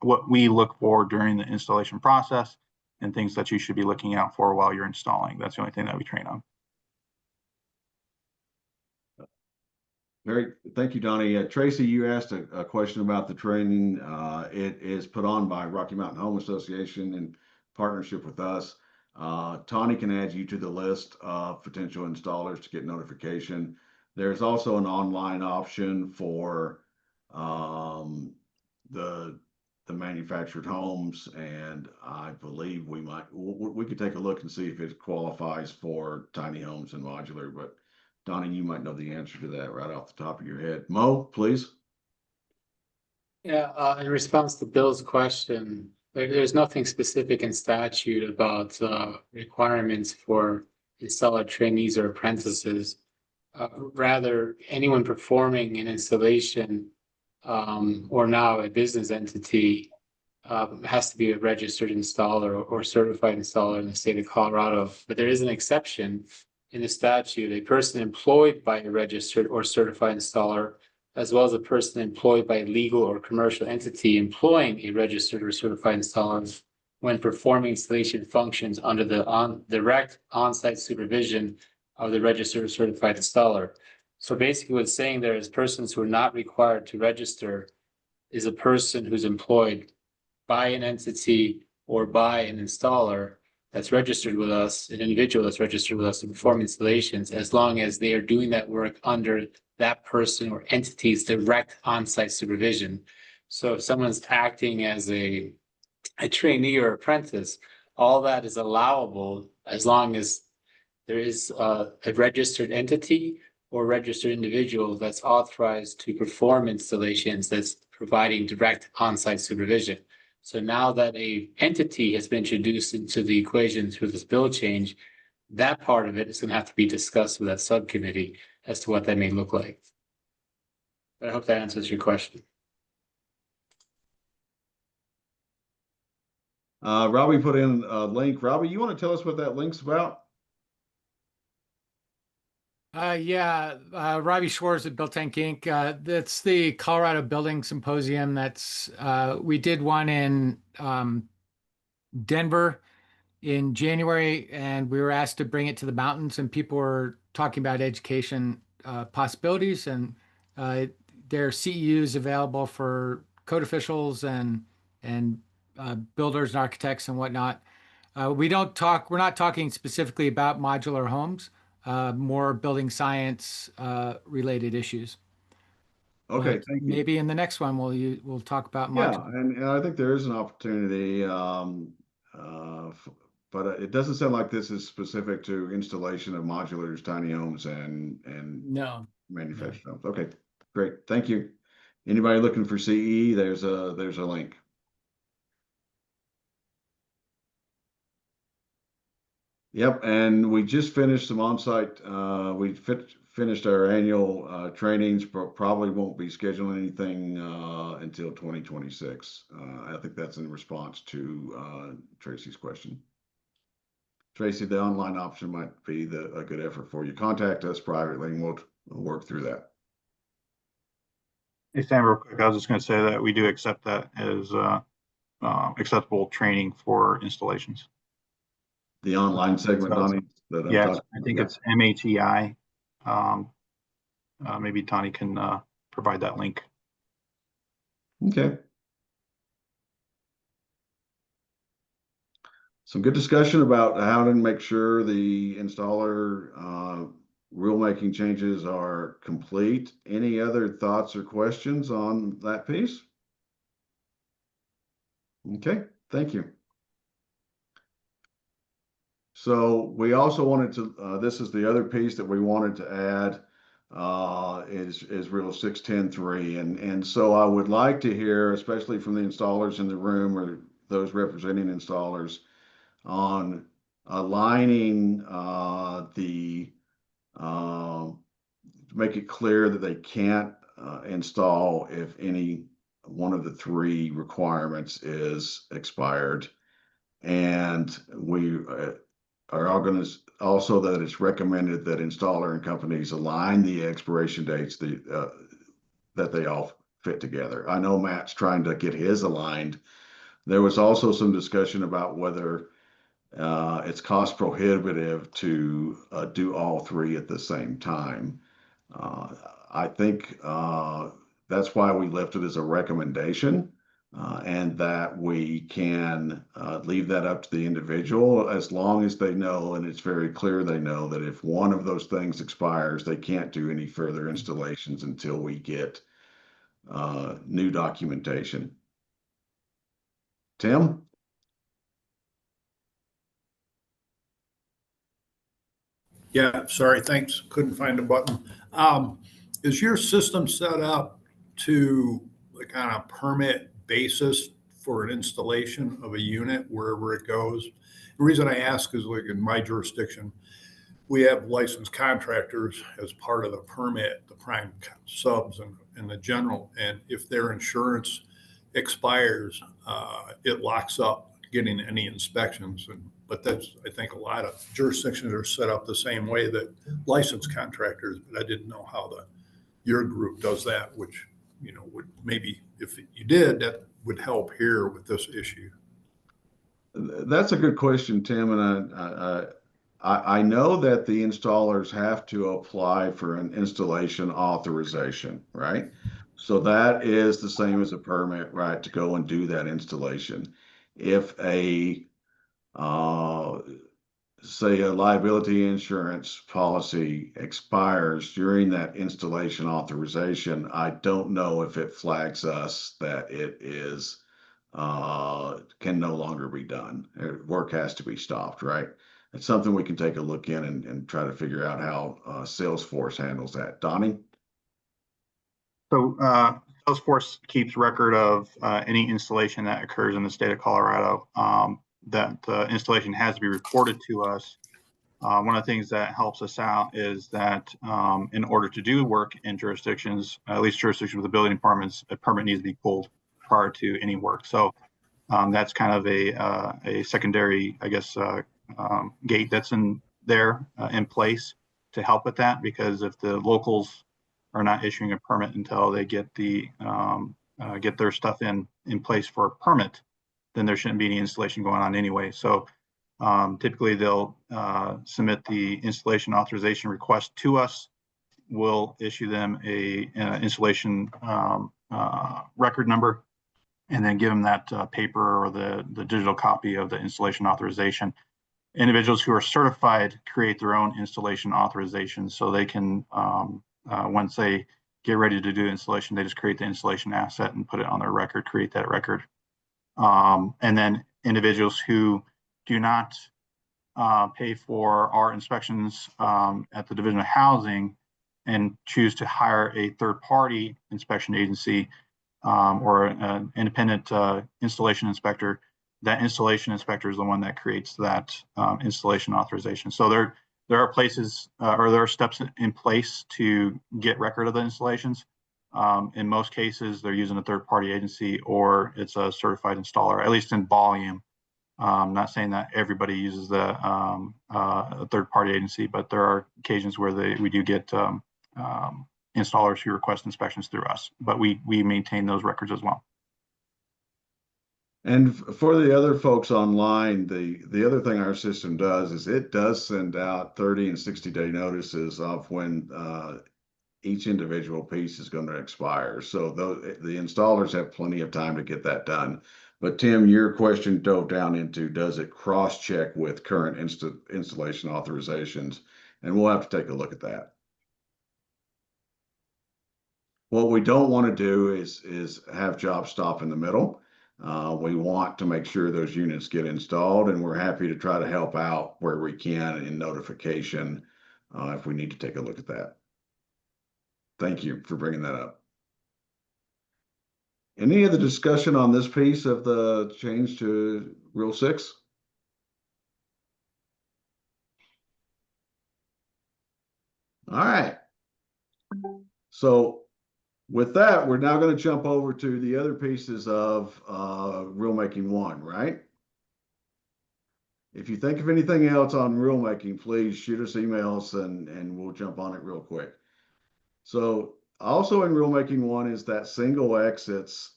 what we look for during the installation process and things that you should be looking out for while you're installing. That's the only thing that we train on. Thank you, Donnie. Tracy, you asked a question about the training. It is put on by Rocky Mountain Home Association in partnership with us. Tawny can add you to the list of potential installers to get notification. There's also an online option for the manufactured homes, and I believe we could take a look and see if it qualifies for tiny homes and modular, but Donnie, you might know the answer to that right off the top of your head. Mo, please. Yeah, in response to Bill's question, there's nothing specific in statute about requirements for installer trainees or apprentices. Rather, anyone performing an installation or now a business entity has to be a registered installer or certified installer in the state of Colorado. But there is an exception in the statute. A person employed by a registered or certified installer, as well as a person employed by a legal or commercial entity employing a registered or certified installer, when performing installation functions under the direct on-site supervision of the registered or certified installer. So basically what's saying there is persons who are not required to register is a person who's employed by an entity or by an installer that's registered with us, an individual that's registered with us to perform installations, as long as they are doing that work under that person or entity's direct on-site supervision. So if someone's acting as a trainee or apprentice, all that is allowable as long as there is a registered entity or registered individual that's authorized to perform installations that's providing direct on-site supervision. So now that a entity has been introduced into the equation through this bill change, that part of it is going to have to be discussed with that subcommittee as to what that may look like. But I hope that answers your question. Robbie put in a link. Robbie, you want to tell us what that link's about? Robbie Schwartz at Built Tank Inc. That's the Colorado Building Symposium. We did one in Denver in January, and we were asked to bring it to the mountains, and people were talking about education possibilities, and there are CEUs available for code officials and builders and architects and whatnot. We're not talking specifically about modular homes. More building science related issues. Okay, thank you. Maybe in the next one we'll talk about modular. And I think there is an opportunity, but it doesn't sound like this is specific to installation of modulars, tiny homes, and No. manufactured homes. Okay, great, thank you. Anybody looking for CE? There's a link. Yep, and we just finished some on-site, we finished our annual trainings, but probably won't be scheduling anything until 2026. I think that's in response to Tracy's question. Tracy, the online option might be a good effort for you. Contact us privately and we'll work through that. Hey, Sam, real quick, I was just going to say that we do accept that as acceptable training for installations. The online segment, Donnie? Yes, I think it's MATI. Maybe Tony can provide that link. Okay. Some good discussion about how to make sure the installer rulemaking changes are complete. Any other thoughts or questions on that piece? Okay, thank you. So we also wanted to, this is the other piece that we wanted to add is Rule 610.3. And so I would like to hear, especially from the installers in the room or those representing installers, on aligning to make it clear that they can't install if any one of the three requirements is expired. And we are all going to also that it's recommended that installer and companies align the expiration dates that they all fit together. I know Matt's trying to get his aligned. There was also some discussion about whether it's cost prohibitive to do all three at the same time. I think that's why we left it as a recommendation, and that we can leave that up to the individual as long as they know, and it's very clear they know that if one of those things expires, they can't do any further installations until we get new documentation. Tim? Yeah, sorry, thanks. Couldn't find a button. Is your system set up to like on a permit basis for an installation of a unit wherever it goes? The reason I ask is like in my jurisdiction, we have licensed contractors as part of the permit, the prime subs and the general. And if their insurance expires, it locks up getting any inspections. But that's, I think a lot of jurisdictions are set up the same way that licensed contractors, but I didn't know how your group does that, which, would maybe if you did, that would help here with this issue. That's a good question, Tim. And I know that the installers have to apply for an installation authorization, right? So that is the same as a permit, right, to go and do that installation. If say a liability insurance policy expires during that installation authorization, I don't know if it flags us that it is can no longer be done. Work has to be stopped, right? It's something we can take a look in and try to figure out how Salesforce handles that. Donnie? So Salesforce keeps record of any installation that occurs in the state of Colorado. That installation has to be reported to us. One of the things that helps us out is that in order to do work in jurisdictions, at least jurisdictions with the building departments, a permit needs to be pulled prior to any work. So that's kind of a secondary, I guess, gate that's in there in place to help with that, because if the locals are not issuing a permit until they get get their stuff in place for a permit, then there shouldn't be any installation going on anyway. So typically they'll submit the installation authorization request to us. We'll issue them a installation record number, and then give them that paper or the digital copy of the installation authorization. Individuals who are certified create their own installation authorization, so they can, once they get ready to do installation, they just create the installation asset and put it on their record, create that record. And then individuals who do not pay for our inspections at the Division of Housing and choose to hire a third-party inspection agency or an independent installation inspector, that installation inspector is the one that creates that installation authorization. So there are places or there are steps in place to get record of the installations. In most cases, they're using a third-party agency or it's a certified installer, at least in volume. I'm not saying that everybody uses a third-party agency, but there are occasions where we do get installers who request inspections through us, but we maintain those records as well. And for the other folks online, the other thing our system does is it does send out 30 and 60-day notices of when each individual piece is going to expire. So the installers have plenty of time to get that done. But Tim, your question dove down into, does it cross-check with current installation authorizations? And we'll have to take a look at that. What we don't want to do is have jobs stop in the middle. We want to make sure those units get installed, and we're happy to try to help out where we can in notification if we need to take a look at that. Thank you for bringing that up. Any other discussion on this piece of the change to Rule 6? All right. So with that, we're now going to jump over to the other pieces of rulemaking 1, right? If you think of anything else on rulemaking, please shoot us emails and we'll jump on it real quick. So also in rulemaking 1 is that single exits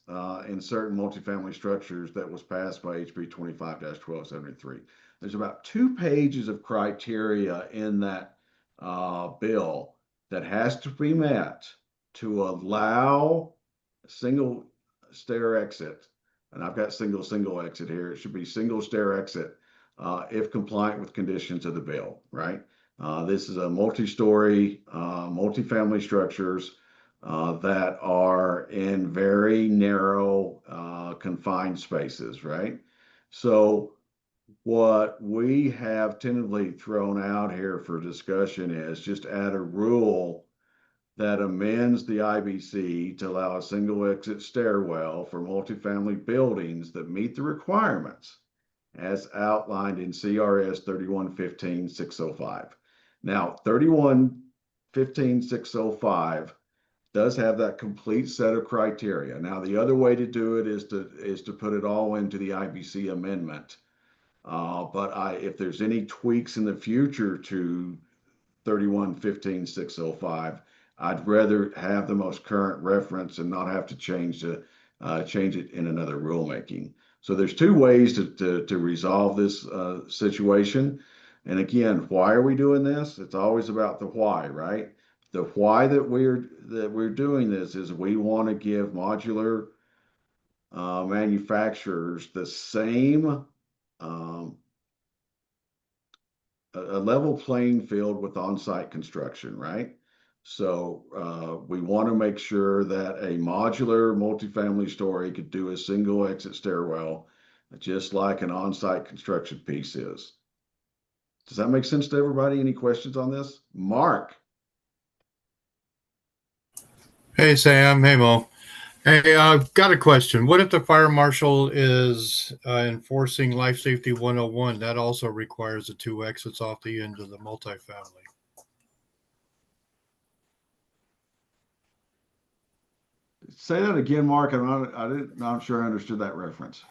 in certain multifamily structures that was passed by HB 25-1273. There's about 2 pages of criteria in that bill that has to be met to allow single stair exit. And I've got single exit here. It should be single stair exit if compliant with conditions of the bill, right? This is a multi-story, multifamily structures that are in very narrow, confined spaces, right? So what we have tentatively thrown out here for discussion is just add a rule that amends the IBC to allow a single exit stairwell for multifamily buildings that meet the requirements as outlined in CRS 3115-605. Now, 3115-605 does have that complete set of criteria. Now, the other way to do it is to put it all into the IBC amendment. But if there's any tweaks in the future to 3115-605, I'd rather have the most current reference and not have to change it in another rulemaking. So there's 2 ways to resolve this situation. And again, why are we doing this? It's always about the why, right? The why that we're doing this is we want to give modular manufacturers the same a level playing field with on-site construction, right? So we want to make sure that a modular multifamily story could do a single exit stairwell, just like an on-site construction piece is. Does that make sense to everybody? Any questions on this? Mark. Hey, Sam. Hey, Mo. Hey, I've got a question. What if the fire marshal is enforcing Life Safety 101? That also requires the 2 exits off the end of the multifamily. Say that again, Mark. I'm not sure I understood that reference.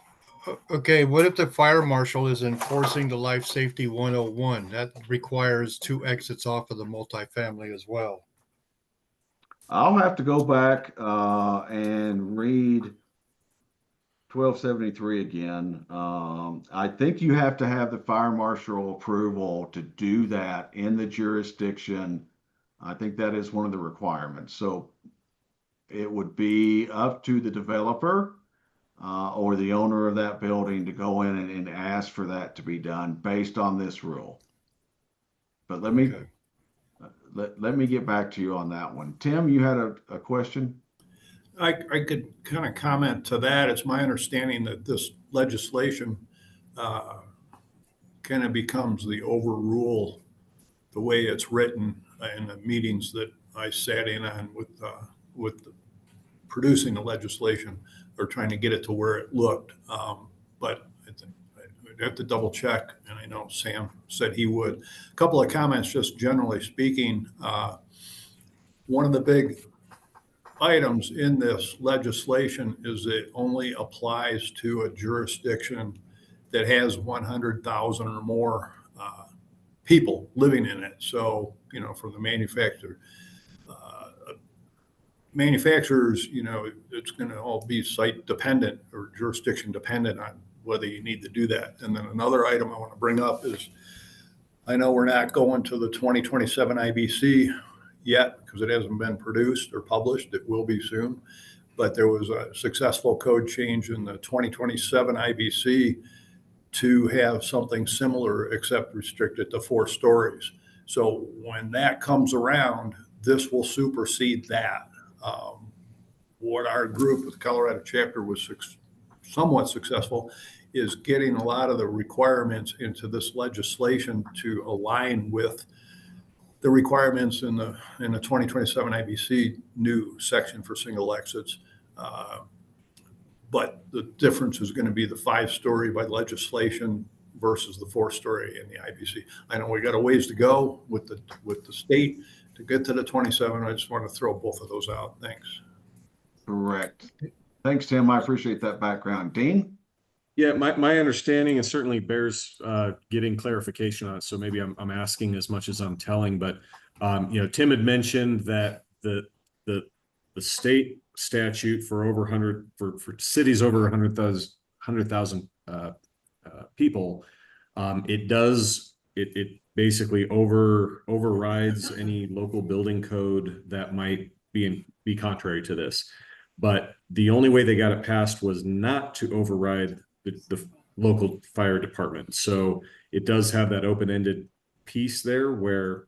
Okay, what if the fire marshal is enforcing the Life Safety 101? That requires 2 exits off of the multifamily as well. I'll have to go back and read 1273 again. I think you have to have the fire marshal approval to do that in the jurisdiction. I think that is one of the requirements. So it would be up to the developer or the owner of that building to go in and ask for that to be done based on this rule. But let me get back to you on that one. Tim, you had a question? I could kind of comment to that. It's my understanding that this legislation kind of becomes the overrule the way it's written in the meetings that I sat in on with producing the legislation or trying to get it to where it looked. But I'd have to double check, and I know Sam said he would. A couple of comments, just generally speaking. One of the big items in this legislation is it only applies to a jurisdiction that has 100,000 or more people living in it. So, for the manufacturers, it's going to all be site dependent or jurisdiction dependent on whether you need to do that. And then another item I want to bring up is, I know we're not going to the 2027 IBC yet because it hasn't been produced or published. It will be soon. But there was a successful code change in the 2027 IBC to have something similar except restricted to 4 stories. So when that comes around, this will supersede that. What our group with the Colorado chapter was somewhat successful is getting a lot of the requirements into this legislation to align with the requirements in the 2027 IBC new section for single exits. But the difference is going to be the 5-story by legislation versus the 4-story in the IBC. I know we got a ways to go with the state to get to the 27, I just want to throw both of those out. Thanks. Correct. Thanks, Tim. I appreciate that background. Dean? Yeah, my understanding, and certainly bears getting clarification on it. So maybe I'm asking as much as I'm telling, but Tim had mentioned that the state statute for over 100 for cities over 100,000 people, it basically overrides any local building code that might be contrary to this. But the only way they got it passed was not to override the local fire department. So it does have that open-ended piece there where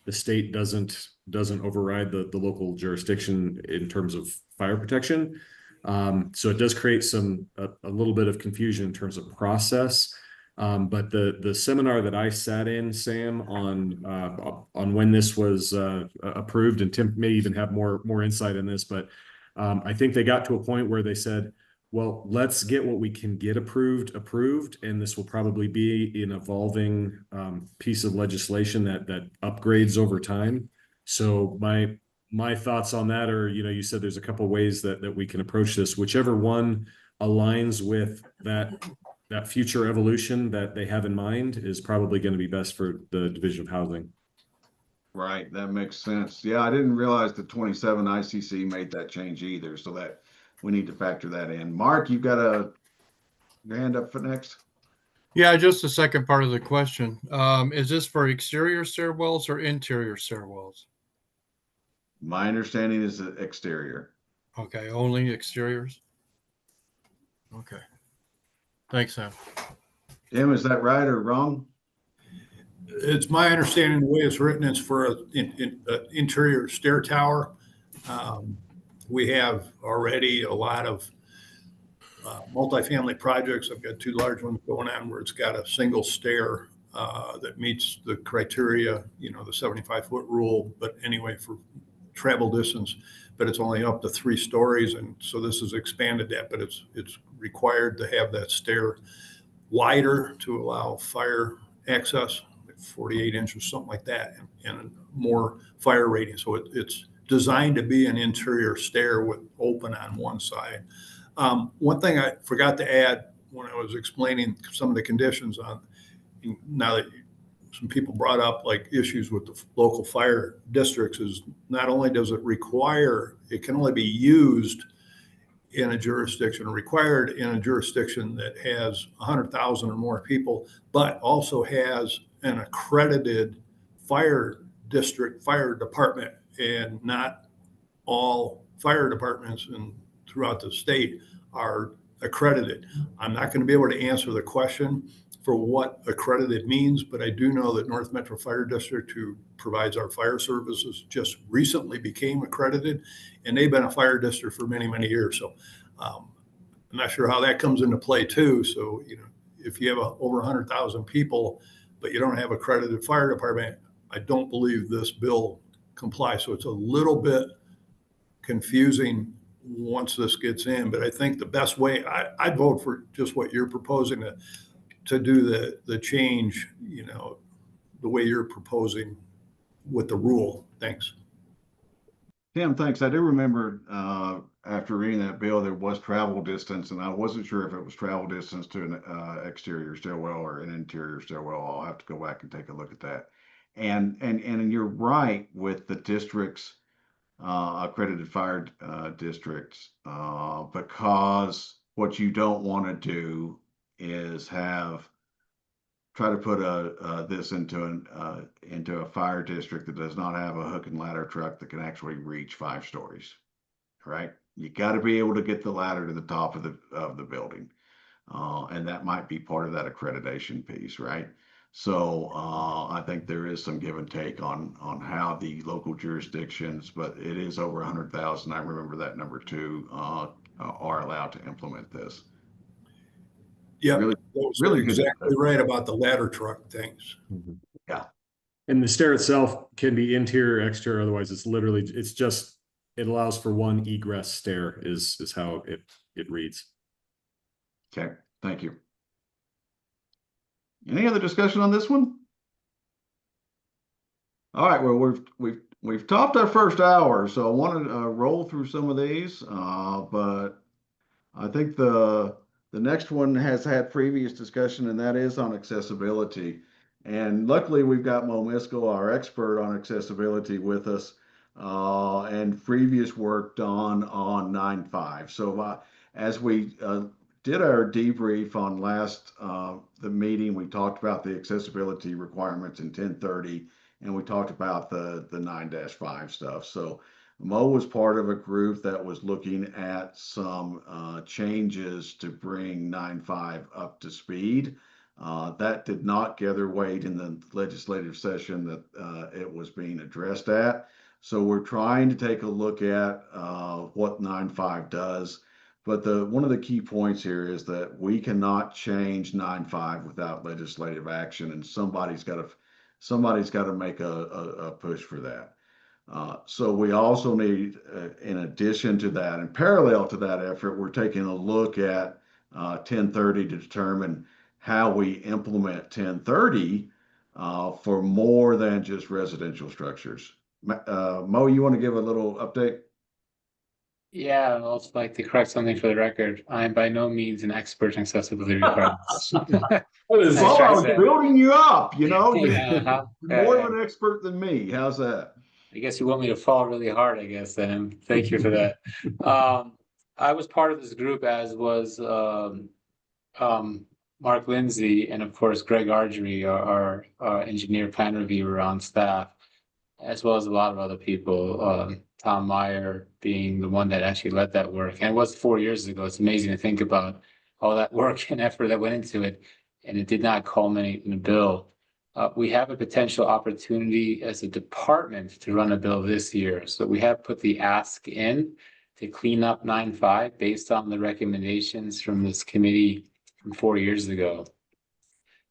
the state doesn't override the local jurisdiction in terms of fire protection. So it does create a little bit of confusion in terms of process. But the seminar that I sat in, Sam, on when this was approved, and Tim may even have more insight in this, but I think they got to a point where they said, well, let's get what we can get approved, and this will probably be an evolving piece of legislation that upgrades over time. So my thoughts on that are, you said there's a couple of ways that we can approach this. Whichever one aligns with that future evolution that they have in mind is probably going to be best for the Division of Housing. Right, that makes sense. Yeah, I didn't realize the 27 ICC made that change either, so that we need to factor that in. Mark, you've got your hand up for next. Yeah, just the second part of the question. Is this for exterior stairwells or interior stairwells? My understanding is the exterior. Okay, only exteriors? Okay. Thanks, Sam. Tim, is that right or wrong? It's my understanding the way it's written, it's for an interior stair tower. We have already a lot of multifamily projects. I've got 2 large ones going on where it's got a single stair that meets the criteria, the 75-foot rule, but anyway, for travel distance, but it's only up to 3 stories. And so this has expanded that, but it's required to have that stair wider to allow fire access, 48 inches, something like that, and more fire rating. So it's designed to be an interior stair with open on one side. One thing I forgot to add when I was explaining some of the conditions on, now that some people brought up like issues with the local fire districts, is not only does it require, it can only be used in a jurisdiction, required in a jurisdiction that has 100,000 or more people, but also has an accredited fire district, fire department, and not all fire departments throughout the state are accredited. I'm not going to be able to answer the question for what accredited means, but I do know that North Metro Fire District, who provides our fire services, just recently became accredited, and they've been a fire district for many, many years. So I'm not sure how that comes into play too. So, if you have over 100,000 people, but you don't have accredited fire department, I don't believe this bill complies. So it's a little bit confusing once this gets in, but I think the best way, I'd vote for just what you're proposing to do the change, the way you're proposing with the rule. Thanks. Tim, thanks. I do remember after reading that bill, there was travel distance, and I wasn't sure if it was travel distance to an exterior stairwell or an interior stairwell. I'll have to go back and take a look at that. And you're right with the districts, accredited fire districts, because what you don't want to do is try to put this into a fire district that does not have a hook and ladder truck that can actually reach 5 stories, right? You got to be able to get the ladder to the top of the building, and that might be part of that accreditation piece, right? So I think there is some give and take on how the local jurisdictions, but it is over 100,000. I remember that number too, are allowed to implement this. Yeah, really exactly right about the ladder truck things. Yeah. And the stair itself can be interior, exterior. Otherwise, it allows for one egress stair is how it reads. Okay, thank you. Any other discussion on this one? All right, well, we've we've topped our first hour, so I want to roll through some of these, but I think the next one has had previous discussion, and that is on accessibility. And luckily, we've got Mo Miskell, our expert on accessibility, with us, and previous work done on 9.5. So as we did our debrief on the meeting, we talked about the accessibility requirements in 1030, and we talked about the 9-5 stuff. So Mo was part of a group that was looking at some changes to bring 9.5 up to speed. That did not gather weight in the legislative session that it was being addressed at. So we're trying to take a look at what 9.5 does. But one of the key points here is that we cannot change 9.5 without legislative action, and somebody's got to make a push for that. So we also need, in addition to that, and parallel to that effort, we're taking a look at 1030 to determine how we implement 1030 for more than just residential structures. Mo, you want to give a little update? Yeah, I'd also like to correct something for the record. I am by no means an expert in accessibility requirements. Well, I was building you up, you know. Yeah, You're more of an expert than me. How's that? I guess you want me to fall really hard, I guess, then. Thank you for that. I was part of this group, as was Mark Lindsay, and of course Greg Argery, our engineer plan reviewer on staff, as well as a lot of other people. Tom Meyer being the one that actually led that work, and it was 4 years ago. It's amazing to think about all that work and effort that went into it, and it did not culminate in a bill. We have a potential opportunity as a department to run a bill this year. So we have put the ask in to clean up 9.5 based on the recommendations from this committee from 4 years ago.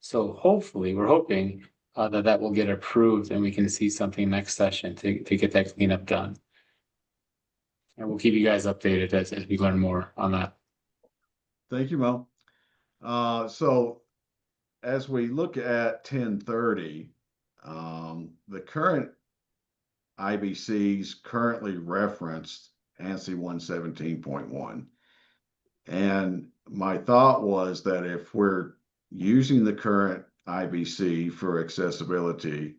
So hopefully, we're hoping that will get approved and we can see something next session to get that cleanup done. And we'll keep you guys updated as we learn more on that. Thank you, Mo. So as we look at 1030, the current IBCs currently referenced ANSI 117.1. And my thought was that if we're using the current IBC for accessibility,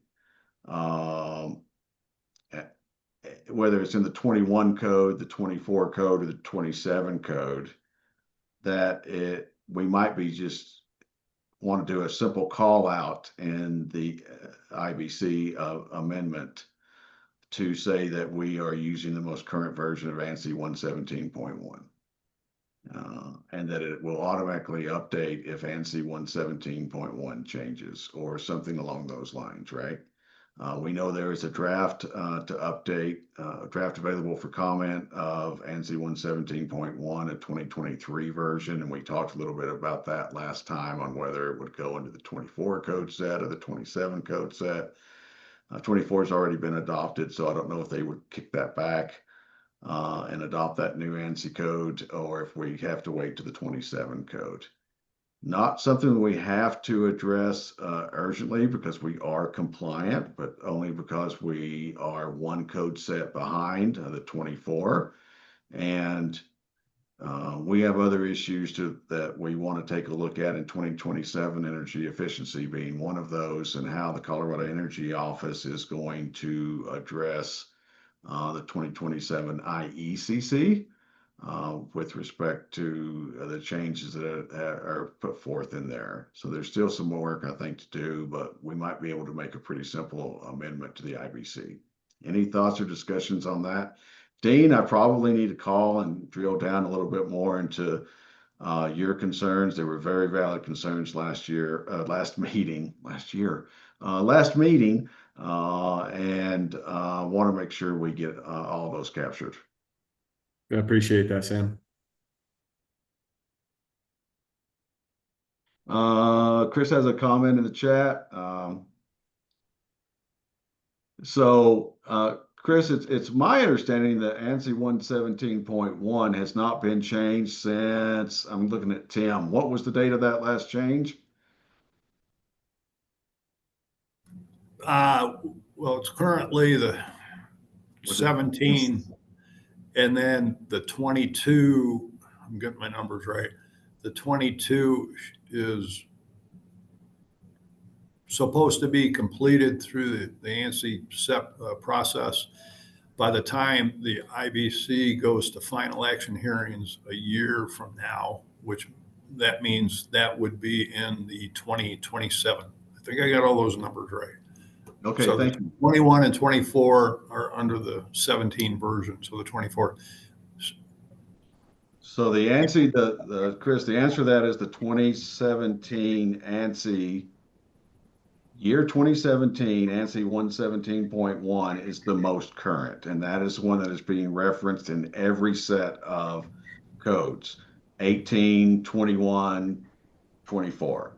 whether it's in the 21 code, the 24 code, or the 27 code, that we might be just want to do a simple call out in the IBC amendment to say that we are using the most current version of ANSI 117.1. And that it will automatically update if ANSI 117.1 changes or something along those lines, right? We know there is a draft to update, draft available for comment of ANSI 117.1, a 2023 version, and we talked a little bit about that last time on whether it would go into the 24 code set or the 27 code set. 24 has already been adopted, so I don't know if they would kick that back and adopt that new ANSI code, or if we have to wait to the 27 code. Not something we have to address urgently because we are compliant, but only because we are one code set behind the 24. And we have other issues that we want to take a look at in 2027, energy efficiency being one of those, and how the Colorado Energy Office is going to address the 2027 IECC with respect to the changes that are put forth in there. So there's still some more work, I think, to do, but we might be able to make a pretty simple amendment to the IBC. Any thoughts or discussions on that? Dean, I probably need to call and drill down a little bit more into your concerns. They were very valid concerns last meeting, and want to make sure we get all those captured. I appreciate that, Sam. Chris has a comment in the chat. Chris, it's my understanding that ANSI 117.1 has not been changed since, I'm looking at Tim. What was the date of that last change? Well, it's currently Was it- 17, and then the 22, I'm getting my numbers right. The 22 is supposed to be completed through the ANSI process by the time the IBC goes to final action hearings a year from now, which that means that would be in the 2027. I think I got all those numbers right. Okay, So thank the you. 21 and 24 are under the 17 version. So the 24. So the ANSI, Chris, the answer to that is the 2017 ANSI, year 2017, ANSI 117.1 is the most current, and that is one that is being referenced in every set of codes, 18, 21, 24.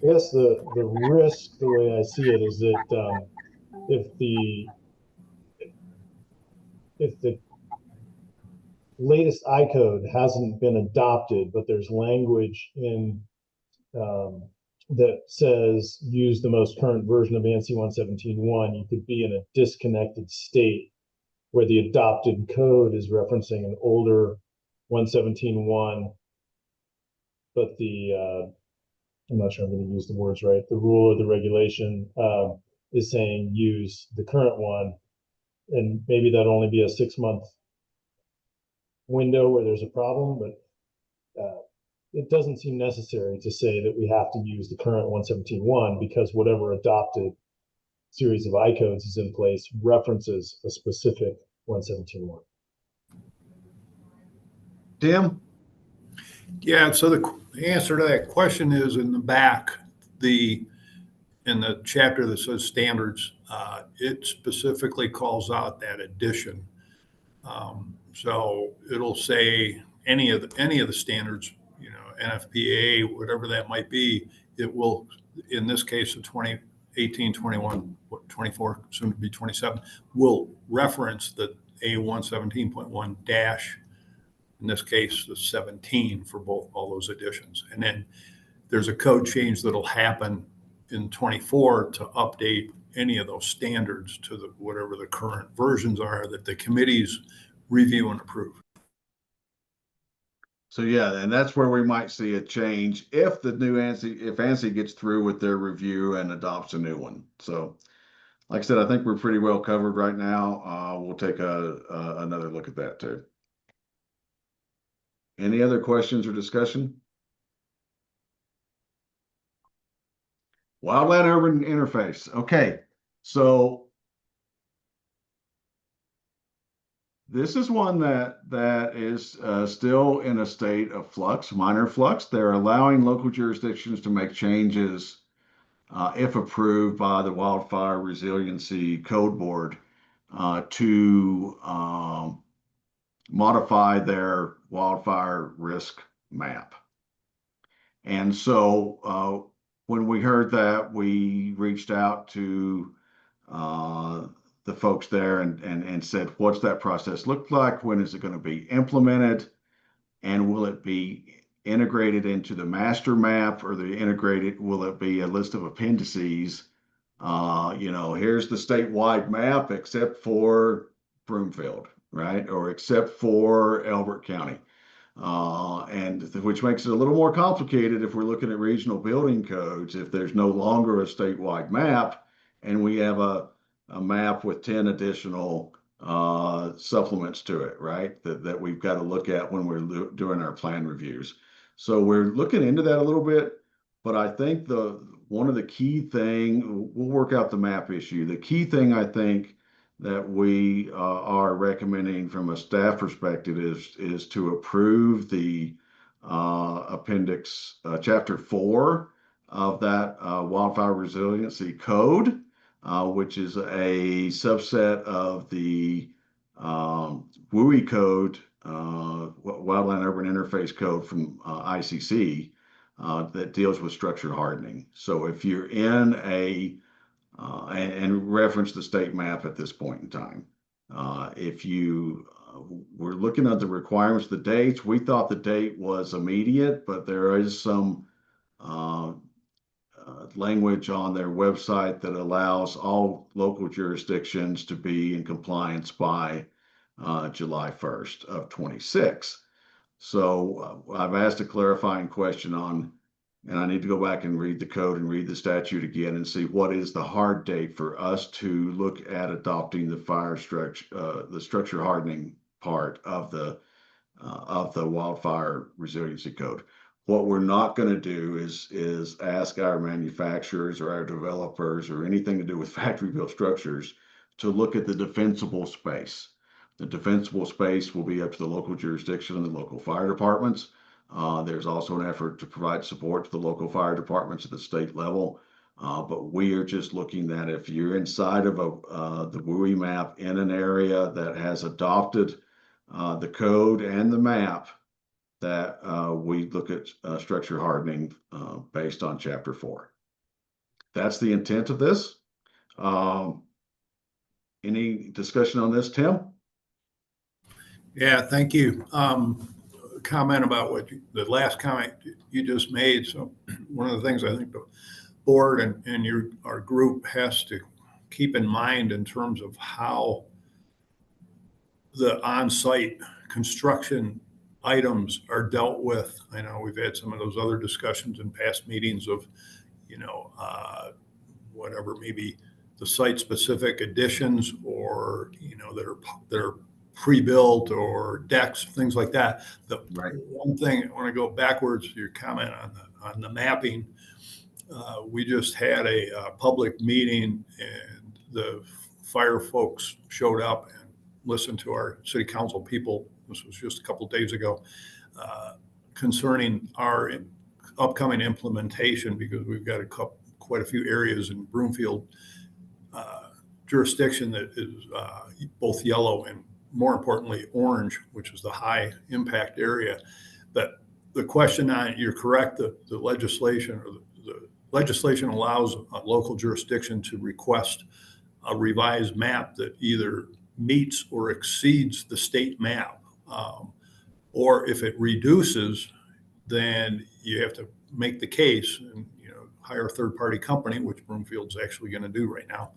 I guess the risk, the way I see it, is that if the latest iCode hasn't been adopted, but there's language in that says use the most current version of ANSI 117.1, you could be in a disconnected state where the adopted code is referencing an older 117.1, but I'm not sure I'm going to use the words right. The rule or the regulation is saying use the current one, and maybe that'll only be a 6-month window where there's a problem, but it doesn't seem necessary to say that we have to use the current 117.1 because whatever adopted series of iCodes is in place references a specific 117.1. Tim? Yeah, so the answer to that question is in the back, in the chapter that says standards, it specifically calls out that addition. So it'll say any of the standards, NFPA, whatever that might be, it will, in this case, the 2018, 21, 24, soon to be 27, will reference the A117.1 dash, in this case, the 17 for all those additions. And then there's a code change that'll happen in 24 to update any of those standards to whatever the current versions are that the committees review and approve. So yeah, and that's where we might see a change if the new ANSI, if ANSI gets through with their review and adopts a new one. So like I said, I think we're pretty well covered right now. We'll take another look at that too. Any other questions or discussion? Wildland urban interface. Okay, so this is one that is still in a state of flux, minor flux. They're allowing local jurisdictions to make changes if approved by the Wildfire Resiliency Code Board to modify their wildfire risk map. And so when we heard that, we reached out to the folks there and said, what's that process look like? When is it going to be implemented? And will it be integrated into the master map, or will it be a list of appendices? Here's the statewide map except for Broomfield, right? Or except for Elbert County. And which makes it a little more complicated if we're looking at regional building codes, if there's no longer a statewide map and we have a map with 10 additional supplements to it, right? That we've got to look at when we're doing our plan reviews. So we're looking into that a little bit, but I think one of the key thing, we'll work out the map issue. The key thing I think that we are recommending from a staff perspective is to approve the appendix chapter 4 of that wildfire resiliency code, which is a subset of the WUI code, Wildland Urban Interface Code from ICC that deals with structure hardening. So if you're in and reference the state map at this point in time, if you were looking at the requirements, the dates, we thought the date was immediate, but there is some language on their website that allows all local jurisdictions to be in compliance by July 1st of 26. So I've asked a clarifying question on, and I need to go back and read the code and read the statute again and see what is the hard date for us to look at adopting the fire structure, the structure hardening part of the wildfire resiliency code. What we're not going to do is ask our manufacturers or our developers or anything to do with factory built structures to look at the defensible space. The defensible space will be up to the local jurisdiction and the local fire departments. There's also an effort to provide support to the local fire departments at the state level. But we are just looking at if you're inside of the WUI map in an area that has adopted the code and the map, that we look at structure hardening based on Chapter 4. That's the intent of this. Any discussion on this, Tim? Yeah, thank you. Comment about the last comment you just made. So one of the things I think the board and our group has to keep in mind in terms of how the on-site construction items are dealt with. I know we've had some of those other discussions in past meetings of, whatever, maybe the site-specific additions or, that are pre-built or decks, things like that. The one thing, I want to go backwards to your comment on the mapping. We just had a public meeting and the fire folks showed up and listened to our city council people. This was just a couple of days ago, concerning our upcoming implementation, because we've got quite a few areas in Broomfield jurisdiction that is both yellow and, more importantly, orange, which is the high impact area. But the question on, you're correct, the legislation or the legislation allows a local jurisdiction to request a revised map that either meets or exceeds the state map. Or if it reduces, then you have to make the case and hire a third-party company, which Broomfield's actually going to do right now,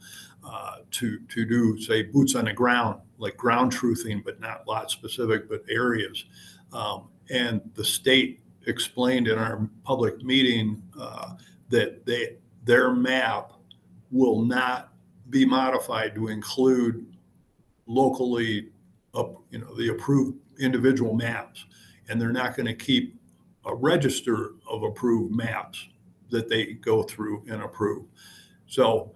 to do, say, boots on the ground, like ground truthing, but not lot specific, but areas. And the state explained in our public meeting that their map will not be modified to include locally the approved individual maps, and they're not going to keep a register of approved maps that they go through and approve. So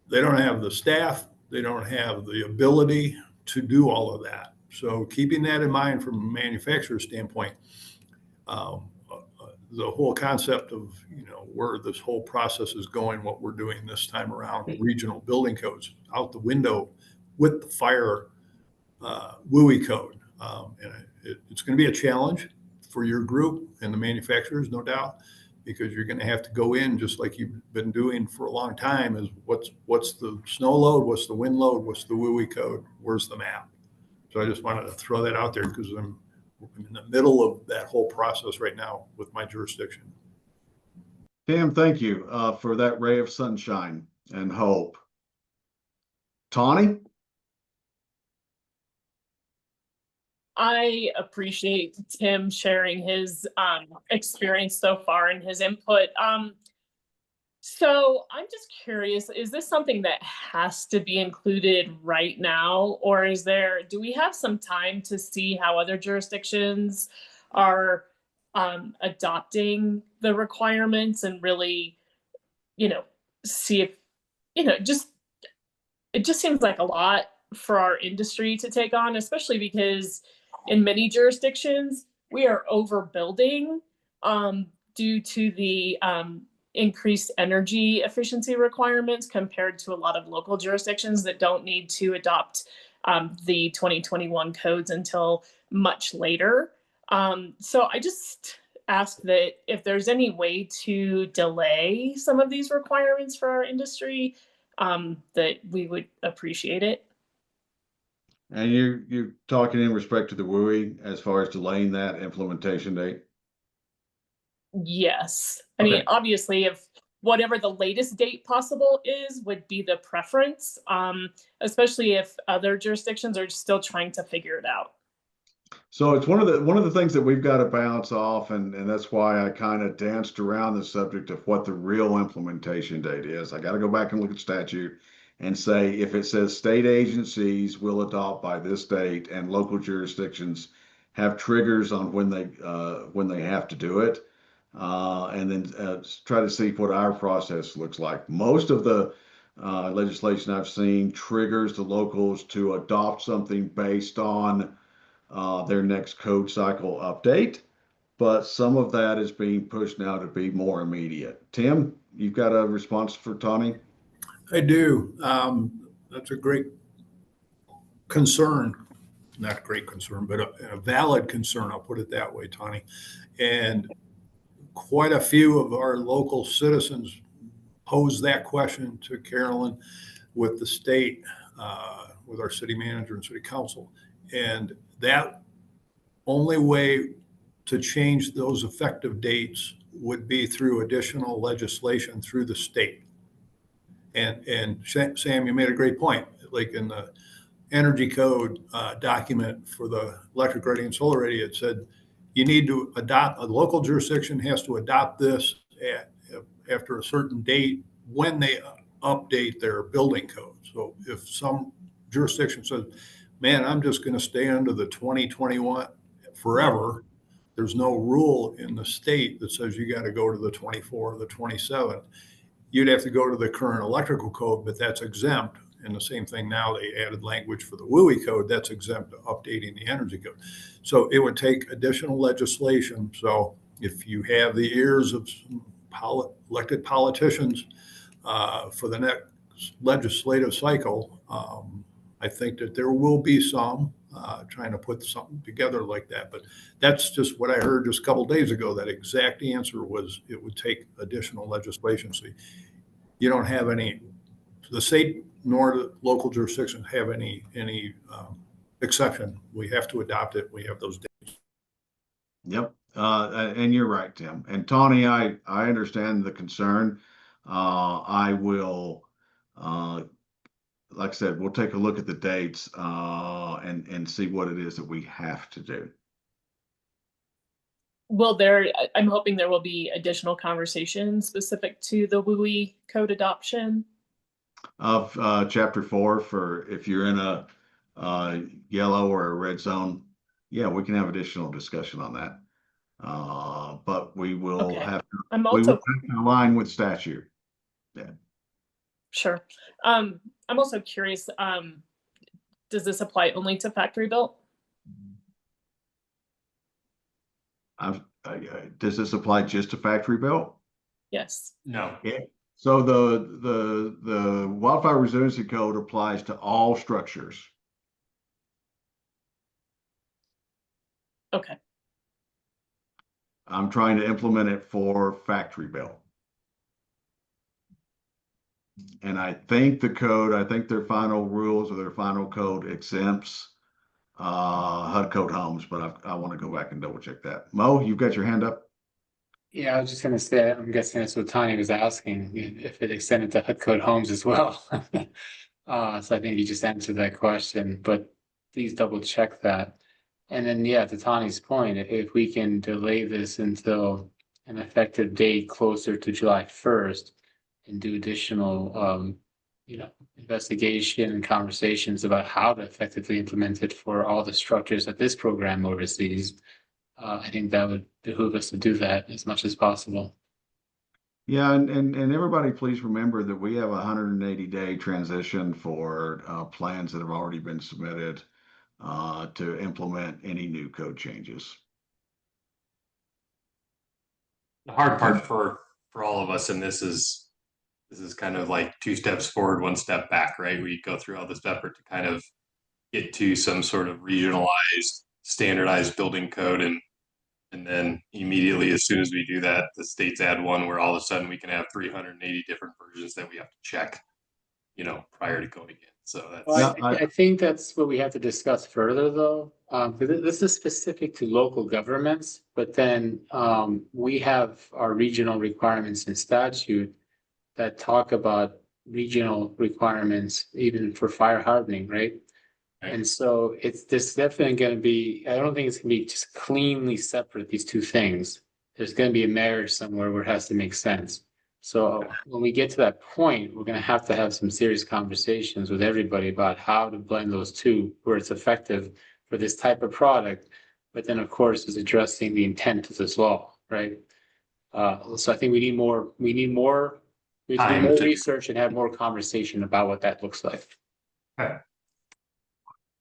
they don't have the staff, they don't have the ability to do all of that. So keeping that in mind from a manufacturer's standpoint, the whole concept of where this whole process is going, what we're doing this time around, regional building codes out the window with the fire WUI code. And it's going to be a challenge for your group and the manufacturers, no doubt, because you're going to have to go in just like you've been doing for a long time, is what's the snow load, what's the wind load, what's the WUI code, where's the map. So I just wanted to throw that out there because I'm in the middle of that whole process right now with my jurisdiction. Tim, thank you for that ray of sunshine and hope. Tawny? I appreciate Tim sharing his experience so far and his input. So I'm just curious, is this something that has to be included right now, or do we have some time to see how other jurisdictions are adopting the requirements and really, see if, it just seems like a lot for our industry to take on, especially because in many jurisdictions, we are overbuilding due to the increased energy efficiency requirements compared to a lot of local jurisdictions that don't need to adopt the 2021 codes until much later. So I just ask that if there's any way to delay some of these requirements for our industry, that we would appreciate it. And you're talking in respect to the WUI as far as delaying that implementation date? Yes. I Okay. mean, obviously, if whatever the latest date possible is would be the preference, especially if other jurisdictions are still trying to figure it out. So it's one of the things that we've got to bounce off, and that's why I kind of danced around the subject of what the real implementation date is. I got to go back and look at statute and say if it says state agencies will adopt by this date and local jurisdictions have triggers on when they have to do it, and then try to see what our process looks like. Most of the legislation I've seen triggers the locals to adopt something based on their next code cycle update, but some of that is being pushed now to be more immediate. Tim, you've got a response for Tawny? I do. That's a great concern. Not a great concern, but a valid concern. I'll put it that way, Tawny. And quite a few of our local citizens posed that question to Carolyn with the state, with our city manager and city council. And that only way to change those effective dates would be through additional legislation through the state. And Sam, you made a great point. Like in the energy code document for the electric ready and solar ready, it said you need to adopt, a local jurisdiction has to adopt this after a certain date when they update their building code. So if some jurisdiction says, man, I'm just going to stay under the 2021 forever, there's no rule in the state that says you got to go to the 24 or the 27. You'd have to go to the current electrical code, but that's exempt. And the same thing now, they added language for the WUI code that's exempt to updating the energy code. So it would take additional legislation. So if you have the ears of elected politicians for the next legislative cycle, I think that there will be some trying to put something together like that. But that's just what I heard just a couple of days ago. That exact answer was it would take additional legislation. So you don't have any, the state nor the local jurisdictions have any exception. We have to adopt it. We have those dates. Yep. And you're right, Tim. And Tawny, I understand the concern. I will, like I said, we'll take a look at the dates and see what it is that we have to do. I'm hoping there will be additional conversations specific to the WUI code adoption. Of chapter 4, for if you're in a yellow or a red zone, yeah, we can have additional discussion on that. But we will have to align with statute. Yeah. Sure. I'm also curious, does this apply only to factory built? Does this apply just to factory built? Yes. No. Yeah. So the Wildfire Resiliency Code applies to all structures. Okay. I'm trying to implement it for factory built. And I think their final rules or their final code exempts HUD code homes, but I want to go back and double check that. Mo, you've got your hand up. Yeah, I was just gonna say, I'm guessing that's what Tanya was asking, if it extended to HUD code homes as well. So I think you just answered that question, but please double check that. And then, yeah, to Tanya's point, if we can delay this until an effective date closer to July 1st and do additional, investigation and conversations about how to effectively implement it for all the structures that this program oversees, I think that would behoove us to do that as much as possible. Yeah, and everybody, please remember that we have a 180-day transition for plans that have already been submitted to implement any new code changes. The hard part for all of us, and this is kind of like 2 steps forward, 1 step back, right? We go through all this effort to kind of get to some sort of regionalized, standardized building code, and then immediately, as soon as we do that, the states add one where all of a sudden we can have 380 different versions that we have to check, prior to going in. So that's. Well, I think that's what we have to discuss further, though. This is specific to local governments, but then we have our regional requirements in statute. that talk about regional requirements, even for fire hardening, right? And so there's definitely going to be, I don't think it's going to be just cleanly separate, these two things. There's going to be a marriage somewhere where it has to make sense. So when we get to that point, we're going to have some serious conversations with everybody about how to blend those two where it's effective for this type of product. But then, of course, is addressing the intent of this law, right? So I think we need more research and have more conversation about what that looks like.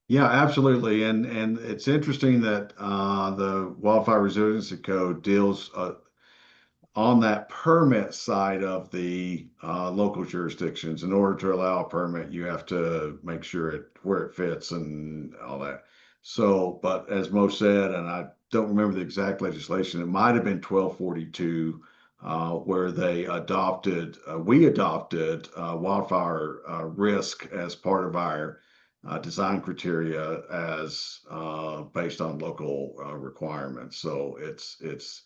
Yeah, absolutely. And it's interesting that the Wildfire Resiliency Code deals on that permit side of the local jurisdictions. In order to allow a permit, you have to make sure where it fits and all that. So, but as Mo said, and I don't remember the exact legislation, it might have been 1242, where we adopted wildfire risk as part of our design criteria as based on local requirements. So it's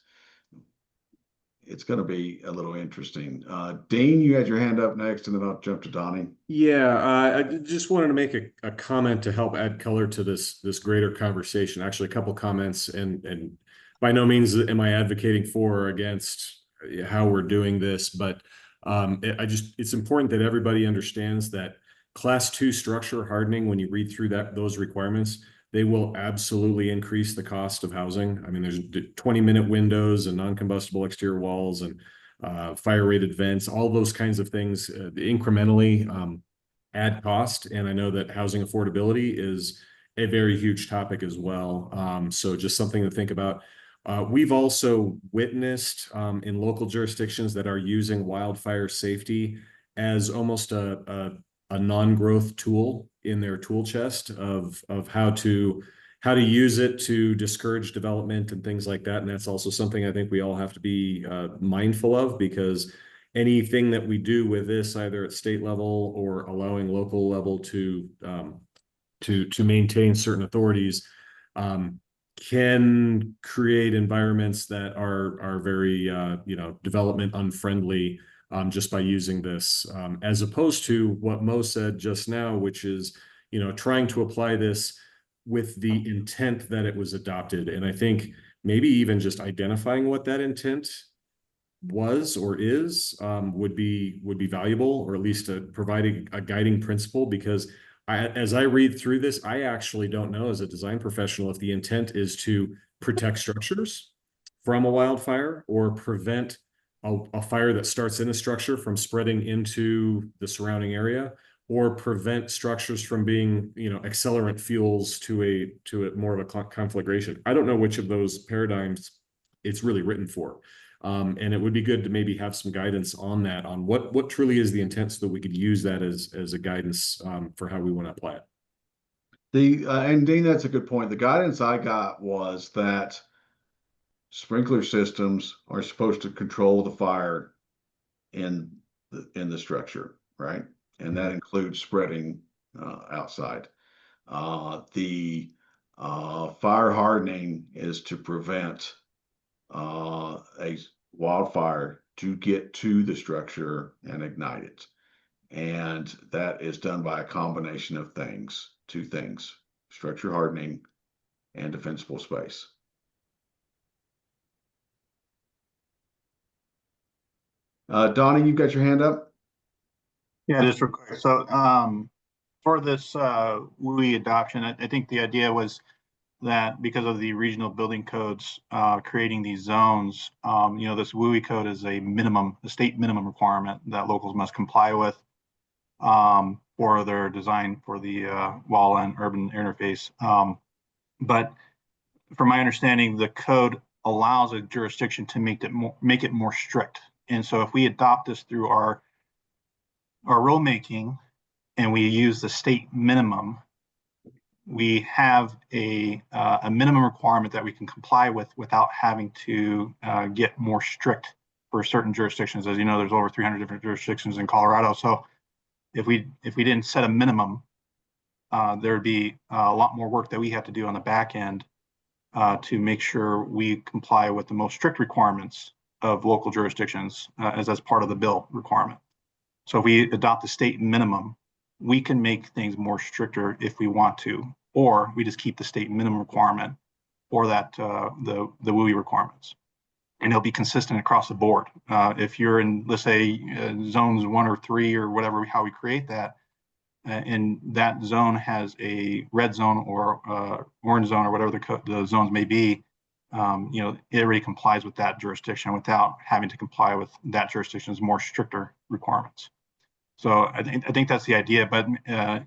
going to be a little interesting. Dean, you had your hand up next, and then I'll jump to Donnie. Yeah, I just wanted to make a comment to help add color to this greater conversation. Actually, a couple comments, and by no means am I advocating for or against how we're doing this, but it's important that everybody understands that Class 2 structure hardening, when you read through those requirements, they will absolutely increase the cost of housing. I mean, there's 20-minute windows and non-combustible exterior walls and fire-rated vents, all those kinds of things incrementally add cost. And I know that housing affordability is a very huge topic as well. So just something to think about. We've also witnessed in local jurisdictions that are using wildfire safety as almost a non-growth tool in their tool chest of how to use it to discourage development and things like that. And that's also something I think we all have to be mindful of, because anything that we do with this, either at state level or allowing local level to maintain certain authorities, can create environments that are very development unfriendly. Just by using this, as opposed to what Mo said just now, which is, trying to apply this with the intent that it was adopted. And I think maybe even just identifying what that intent was or is would be valuable, or at least providing a guiding principle, because as I read through this, I actually don't know as a design professional if the intent is to protect structures from a wildfire or prevent a fire that starts in a structure from spreading into the surrounding area, or prevent structures from being, accelerant fuels to a more of a conflagration. I don't know which of those paradigms it's really written for. And it would be good to maybe have some guidance on that, on what truly is the intent, so that we could use that as a guidance for how we want to apply it. And Dean, that's a good point. The guidance I got was that sprinkler systems are supposed to control the fire in the structure, right? And that includes spreading outside. The fire hardening is to prevent a wildfire to get to the structure and ignite it. And that is done by a combination of two things: structure hardening and defensible space. Donnie, you've got your hand up. Yeah, just real quick. So for this WUI adoption, I think the idea was that because of the regional building codes creating these zones, this WUI code is a state minimum requirement that locals must comply with for their design for the wall and urban interface. But from my understanding, the code allows a jurisdiction to make it more strict. And so if we adopt this through our rulemaking and we use the state minimum, we have a minimum requirement that we can comply with without having to get more strict for certain jurisdictions. As you know, there's over 300 different jurisdictions in Colorado. So if we didn't set a minimum, there'd be a lot more work that we have to do on the back end to make sure we comply with the most strict requirements of local jurisdictions as part of the bill requirement. So if we adopt the state minimum, we can make things more stricter if we want to, or we just keep the state minimum requirement for that, the WUI requirements. And it'll be consistent across the board. If you're in, let's say, zones 1 or 3 or whatever, how we create that, and that zone has a red zone or orange zone or whatever the zones may be, it already complies with that jurisdiction without having to comply with that jurisdiction's more stricter requirements. So I think that's the idea, but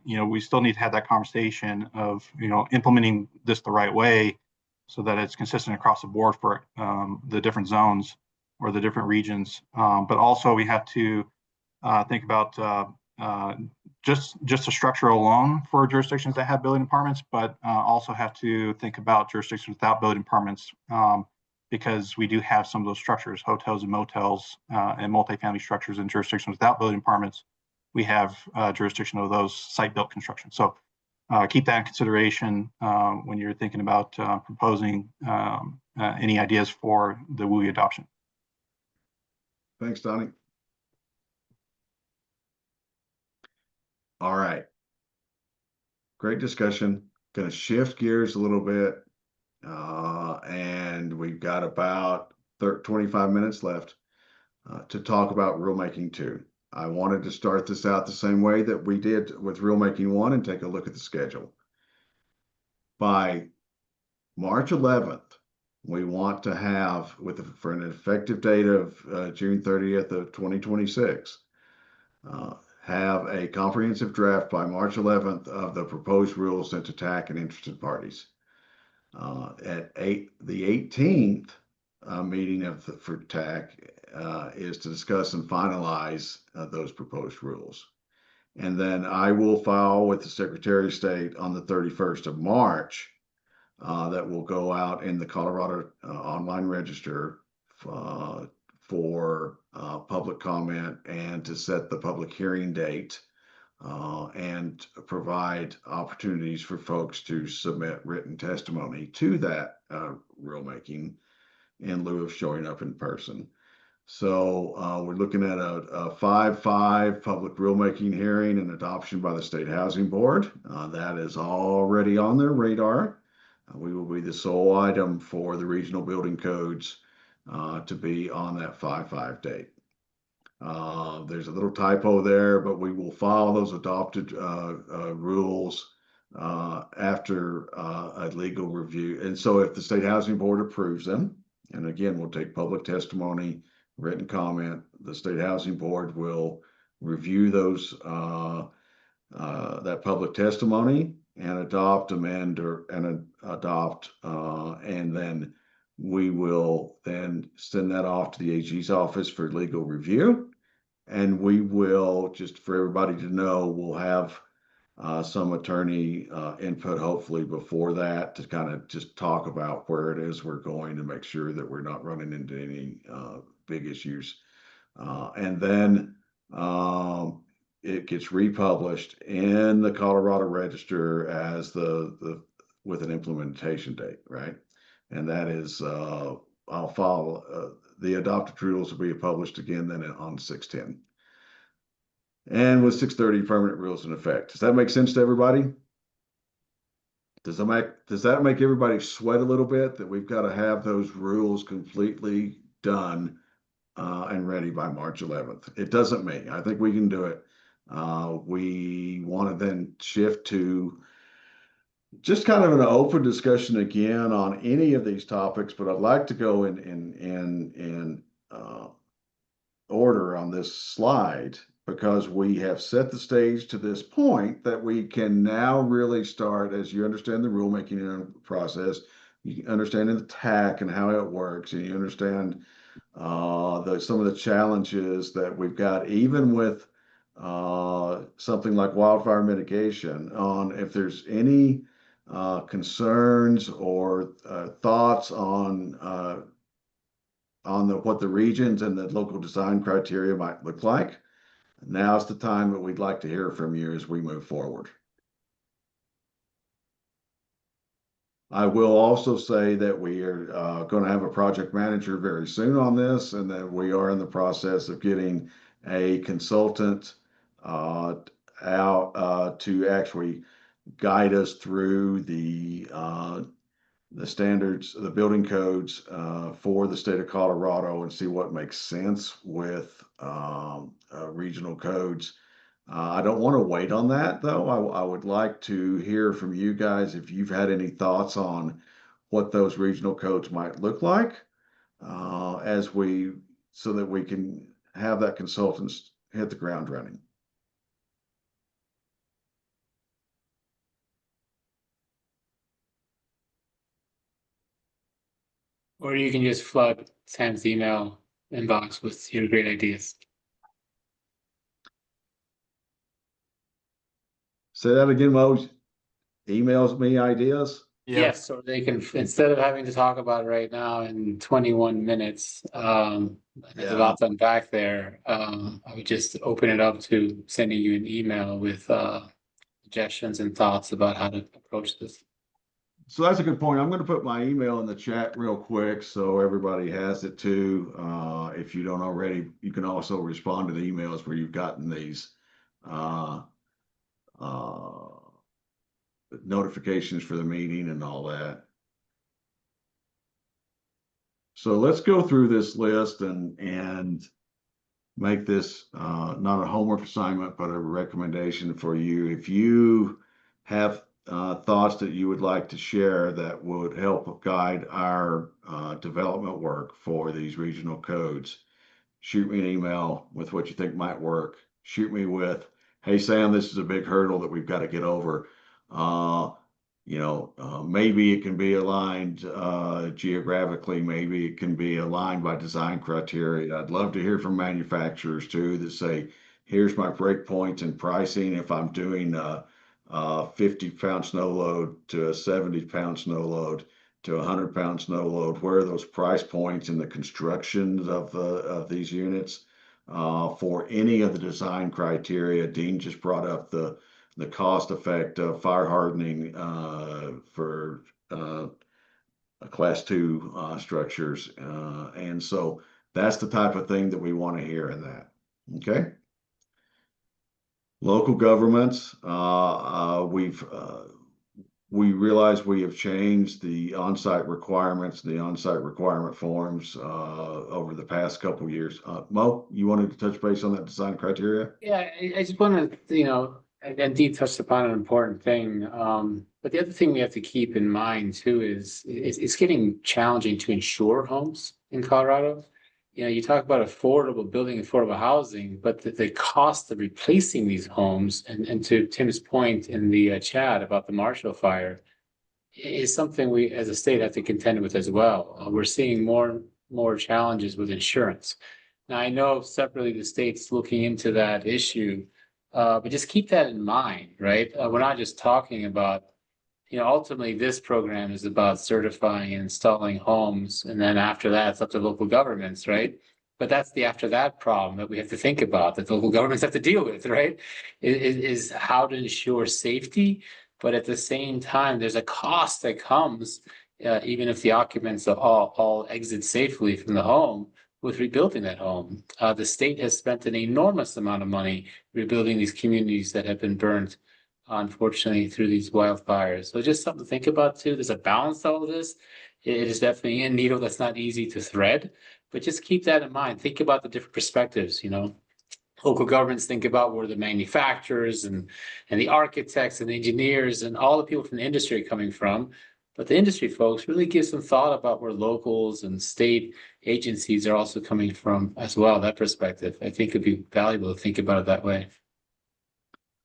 we still need to have that conversation of implementing this the right way, so that it's consistent across the board for the different zones or the different regions. But also we have to think about just the structure alone for jurisdictions that have building departments, but also have to think about jurisdictions without building departments, because we do have some of those structures, hotels and motels and multifamily structures in jurisdictions without building departments. We have jurisdiction of those site-built construction. So keep that in consideration when you're thinking about proposing any ideas for the WUI adoption. Thanks, Donnie. All right. Great discussion. Going to shift gears a little bit. And we've got about 25 minutes left to talk about Rulemaking 2. I wanted to start this out the same way that we did with Rulemaking 1 and take a look at the schedule. By March 11th, we want to have, for an effective date of June 30th of 2026, have a comprehensive draft by March 11th of the proposed rules sent to TAC and interested parties. The 18th meeting for TAC is to discuss and finalize those proposed rules. And then I will file with the Secretary of State on the 31st of March that will go out in the Colorado online register for public comment and to set the public hearing date and provide opportunities for folks to submit written testimony to that rulemaking in lieu of showing up in person. So we're looking at a 5-5 public rulemaking hearing and adoption by the State Housing Board. That is already on their radar. We will be the sole item for the regional building codes to be on that 5-5 date. There's a little typo there, but we will file those adopted rules after a legal review. And so if the State Housing Board approves them, and again, we'll take public testimony, written comment, the State Housing Board will review those that public testimony and adopt, amend, and adopt, and then we will then send that off to the AG's office for legal review. And we will, just for everybody to know, we'll have some attorney input hopefully before that to kind of just talk about where it is we're going to make sure that we're not running into any big issues. And then it gets republished in the Colorado Register as with an implementation date, right? And that is, I'll follow, the adopted rules will be published again then on 6/10. And with 6/30 permanent rules in effect. Does that make sense to everybody? Does that make everybody sweat a little bit that we've got to have those rules completely done and ready by March 11th? It doesn't me. I think we can do it. We want to then shift to just kind of an open discussion again on any of these topics, but I'd like to go in order on this slide because we have set the stage to this point that we can now really start, as you understand the rulemaking process, you understand the TAC and how it works, and you understand some of the challenges that we've got, even with something like wildfire mitigation, on if there's any concerns or thoughts on what the regions and the local design criteria might look like. Now's the time that we'd like to hear from you as we move forward. I will also say that we are going to have a project manager very soon on this, and that we are in the process of getting a consultant out to actually guide us through the standards, the building codes for the state of Colorado, and see what makes sense with regional codes. I don't want to wait on that, though. I would like to hear from you guys if you've had any thoughts on what those regional codes might look like, so that we can have that consultants hit the ground running. Or you can just flood Sam's email inbox with your great ideas. Say that again, Mo. Emails me ideas. Yes, so they can, instead of having to talk about it right now in 21 minutes, there's a lot to unpack there. I would just open it up to sending you an email with suggestions and thoughts about how to approach this. So that's a good point. I'm going to put my email in the chat real quick so everybody has it too. If you don't already, you can also respond to the emails where you've gotten these notifications for the meeting and all that. So let's go through this list and make this not a homework assignment, but a recommendation for you. If you have thoughts that you would like to share that would help guide our development work for these regional codes, shoot me an email with what you think might work. Shoot me with, hey, Sam, this is a big hurdle that we've got to get over. Maybe it can be aligned geographically, maybe it can be aligned by design criteria. I'd love to hear from manufacturers too that say, here's my break points in pricing. If I'm doing a 50-pound snow load to a 70-pound snow load to a 100-pound snow load, where are those price points in the construction of these units for any of the design criteria? Dean just brought up the cost effect of fire hardening for class 2 structures. And so that's the type of thing that we want to hear in that. Okay. Local governments, we realize we have changed the on-site requirements, the on-site requirement forms over the past couple of years. Mo, you wanted to touch base on that design criteria? Yeah, I just want to, and Dean touched upon an important thing. But the other thing we have to keep in mind too is it's getting challenging to insure homes in Colorado. You talk about building affordable housing, but the cost of replacing these homes, and to Tim's point in the chat about the Marshall Fire, is something we as a state have to contend with as well. We're seeing more challenges with insurance. Now, I know separately the state's looking into that issue, but just keep that in mind, right? We're not just talking about, ultimately this program is about certifying and installing homes. And then after that, it's up to local governments, right? But that's the after that problem that we have to think about, that the local governments have to deal with, right? Is how to ensure safety. But at the same time, there's a cost that comes, even if the occupants all exit safely from the home, with rebuilding that home. The state has spent an enormous amount of money rebuilding these communities that have been burned, unfortunately, through these wildfires. So just something to think about too. There's a balance to all of this. It is definitely a needle that's not easy to thread, but just keep that in mind. Think about the different perspectives, Local governments think about where the manufacturers and the architects and the engineers and all the people from the industry are coming from. But the industry folks really give some thought about where locals and state agencies are also coming from as well. That perspective, I think, would be valuable to think about it that way.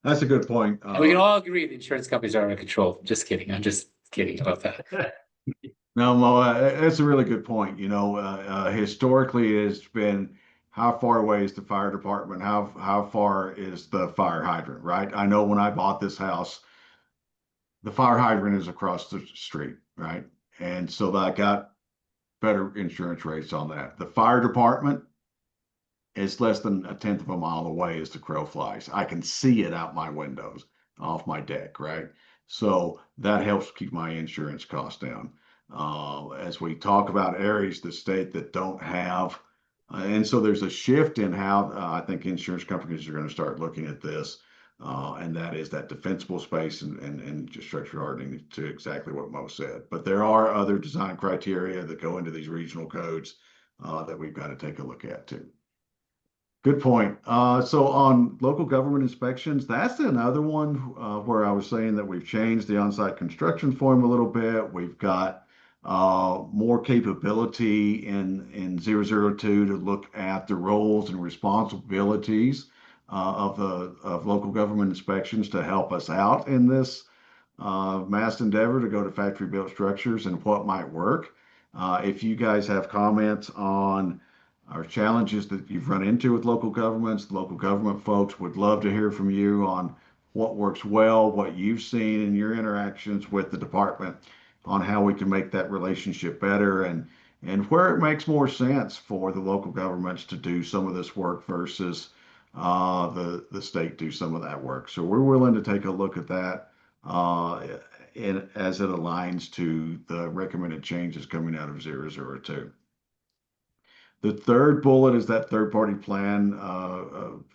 That's a good point. And we can all agree the insurance companies are out of control. Just kidding. I'm just kidding about that. No, Mo, that's a really good point. Historically, it's been how far away is the fire department? How far is the fire hydrant, right? I know when I bought this house, the fire hydrant is across the street, right? And so I got better insurance rates on that. The fire department is less than a tenth of a mile away as the crow flies. I can see it out my windows off my deck, right? So that helps keep my insurance costs down. As we talk about areas of the state that don't have And so there's a shift in how I think insurance companies are going to start looking at this. And that is that defensible space and just structure hardening to exactly what Mo said. But there are other design criteria that go into these regional codes that we've got to take a look at too. Good point. So on local government inspections, that's another one where I was saying that we've changed the on-site construction form a little bit. We've got more capability in 002 to look at the roles and responsibilities of local government inspections to help us out in this mass endeavor to go to factory built structures and what might work. If you guys have comments on our challenges that you've run into with local governments, local government folks would love to hear from you on what works well, what you've seen in your interactions with the department on how we can make that relationship better and where it makes more sense for the local governments to do some of this work versus the state do some of that work. So we're willing to take a look at that as it aligns to the recommended changes coming out of 002. The third bullet is that third-party plan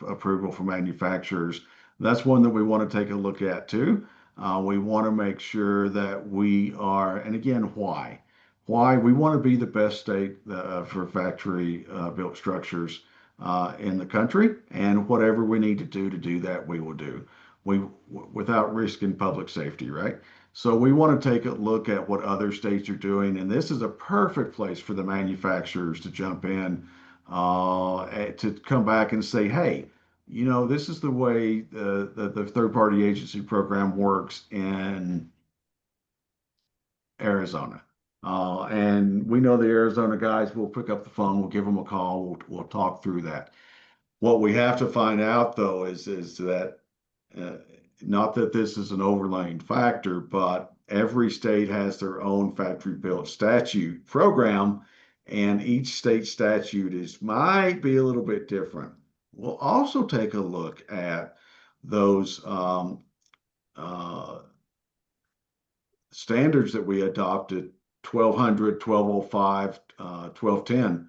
approval for manufacturers. That's one that we want to take a look at too. We want to make sure that we are, and again, why? Why? We want to be the best state for factory built structures in the country, and whatever we need to do that, we will do. Without risking public safety, right? So we want to take a look at what other states are doing, and this is a perfect place for the manufacturers to jump in to come back and say, hey, you know, this is the way the third-party agency program works in Arizona. And we know the Arizona guys will pick up the phone, we'll give them a call, we'll talk through that. What we have to find out, though, is that not that this is an overlaying factor, but every state has their own factory built statute program, and each state statute might be a little bit different. We'll also take a look at those standards that we adopted, 1200, 1205, 1210,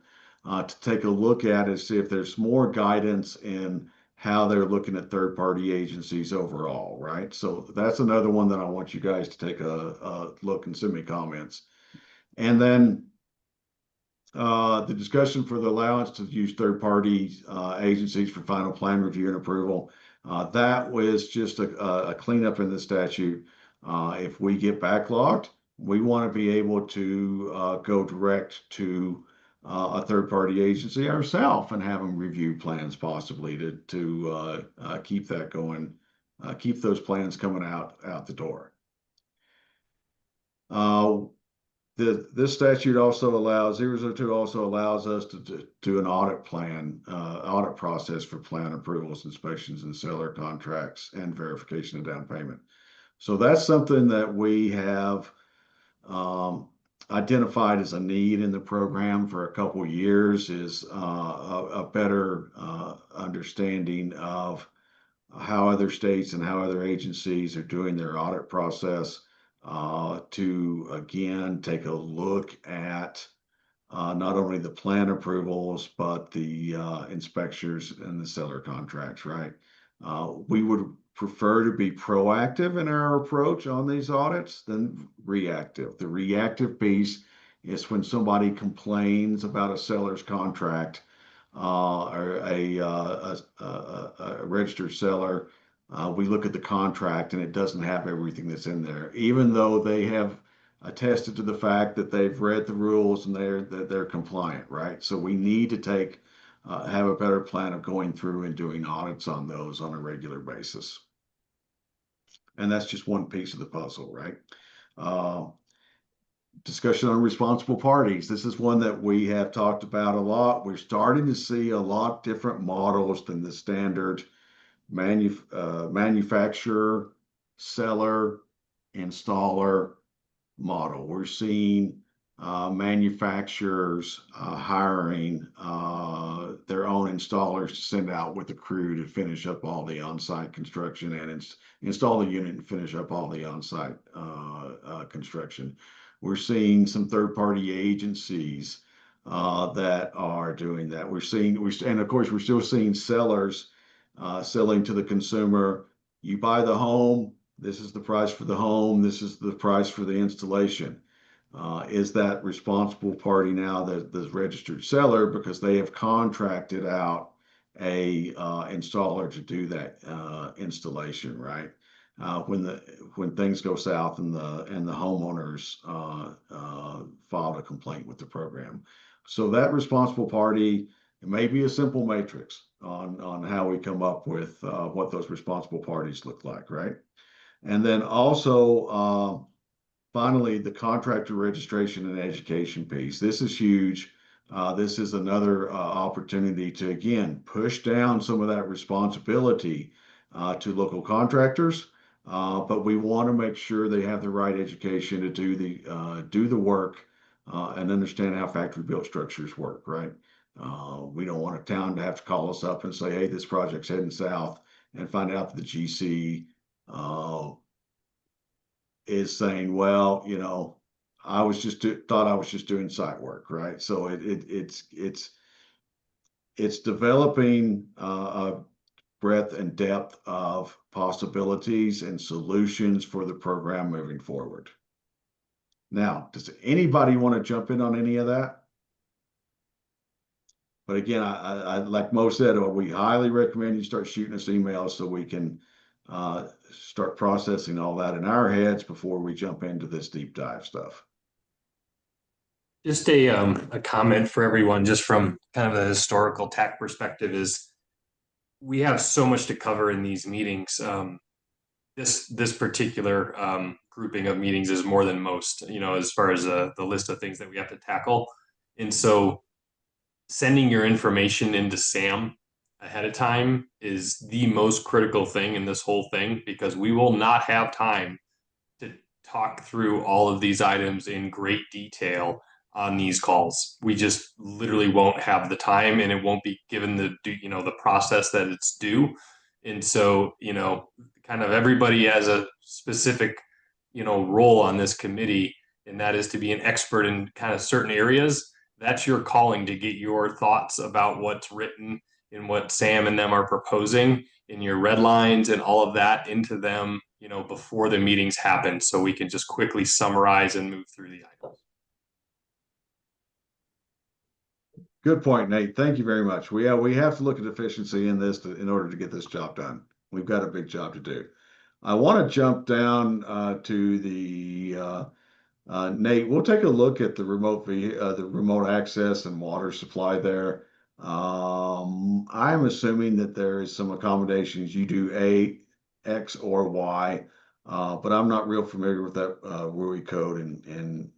to take a look at and see if there's more guidance in how they're looking at third-party agencies overall, right? So that's another one that I want you guys to take a look and send me comments. And then the discussion for the allowance to use third-party agencies for final plan review and approval, that was just a cleanup in the statute. If we get backlogged, we want to be able to go direct to a third-party agency ourselves and have them review plans possibly to keep that going, keep those plans coming out the door. This statute also allows, 002 also allows us to do an audit plan, audit process for plan approvals, inspections, and seller contracts, and verification of down payment. So that's something that we have identified as a need in the program for a couple of years, is a better understanding of how other states and how other agencies are doing their audit process, to again take a look at not only the plan approvals but the inspections and the seller contracts, right? We would prefer to be proactive in our approach on these audits than reactive. The reactive piece is when somebody complains about a seller's contract or a registered seller. We look at the contract and it doesn't have everything that's in there, even though they have attested to the fact that they've read the rules and they're compliant, right? So we need to have a better plan of going through and doing audits on those on a regular basis. And that's just one piece of the puzzle, right? Discussion on responsible parties. This is one that we have talked about a lot. We're starting to see a lot different models than the standard manufacturer, seller, installer model. We're seeing manufacturers hiring their own installers to send out with a crew to finish up all the on-site construction and install the unit and finish up all the on-site construction. We're seeing some third-party agencies that are doing that. And of course, we're still seeing sellers selling to the consumer. You buy the home, this is the price for the home, this is the price for the installation. Is that responsible party now the registered seller because they have contracted out a installer to do that installation, right? When things go south and the homeowners filed a complaint with the program. So that responsible party, it may be a simple matrix on how we come up with what those responsible parties look like, right? And then also, finally, the contractor registration and education piece. This is huge. This is another opportunity to, again, push down some of that responsibility to local contractors. But we want to make sure they have the right education to do the work and understand how factory built structures work, right? We don't want a town to have to call us up and say, hey, this project's heading south, and find out that the GC is saying, well, you know, I was just thought I was just doing site work, right? So it's developing a breadth and depth of possibilities and solutions for the program moving forward. Now, does anybody want to jump in on any of that? But again, I like Mo said, we highly recommend you start shooting us emails so we can start processing all that in our heads before we jump into this deep dive stuff. Just a comment for everyone, just from kind of a historical TAC perspective, is we have so much to cover in these meetings. This particular grouping of meetings is more than most, you know, as far as the list of things that we have to tackle. And so sending your information into SAM ahead of time is the most critical thing in this whole thing, because we will not have time to talk through all of these items in great detail on these calls. We just literally won't have the time, and it won't be given the process that it's due. And so, you know, kind of everybody has a specific, you know, role on this committee, and that is to be an expert in kind of certain areas. That's your calling, to get your thoughts about what's written and what Sam and them are proposing in your red lines and all of that into them, you know, before the meetings happen, so we can just quickly summarize and move through the items. Good point, Nate. Thank you very much. We have to look at efficiency in this in order to get this job done. We've got a big job to do. I want to jump down to the Nate. We'll take a look at the remote access and water supply there. I'm assuming that there is some accommodations. You do A, X, or Y, but I'm not real familiar with that WUI code in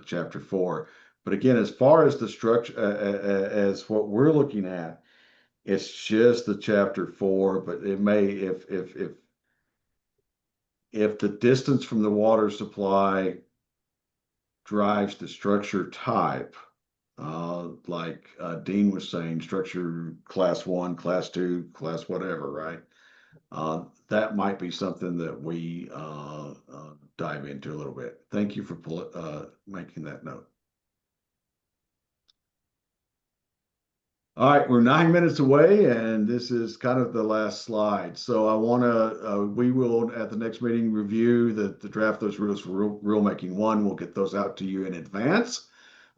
Chapter 4. But again, as far as the structure, as what we're looking at, it's just the Chapter 4. But it may, if the distance from the water supply drives the structure type, like Dean was saying, structure class 1, class 2, class whatever, right? That might be something that we dive into a little bit. Thank you for making that note. All right, we're 9 minutes away, and this is kind of the last slide. So I want to, we will at the next meeting review the draft those rules for rulemaking 1. We'll get those out to you in advance,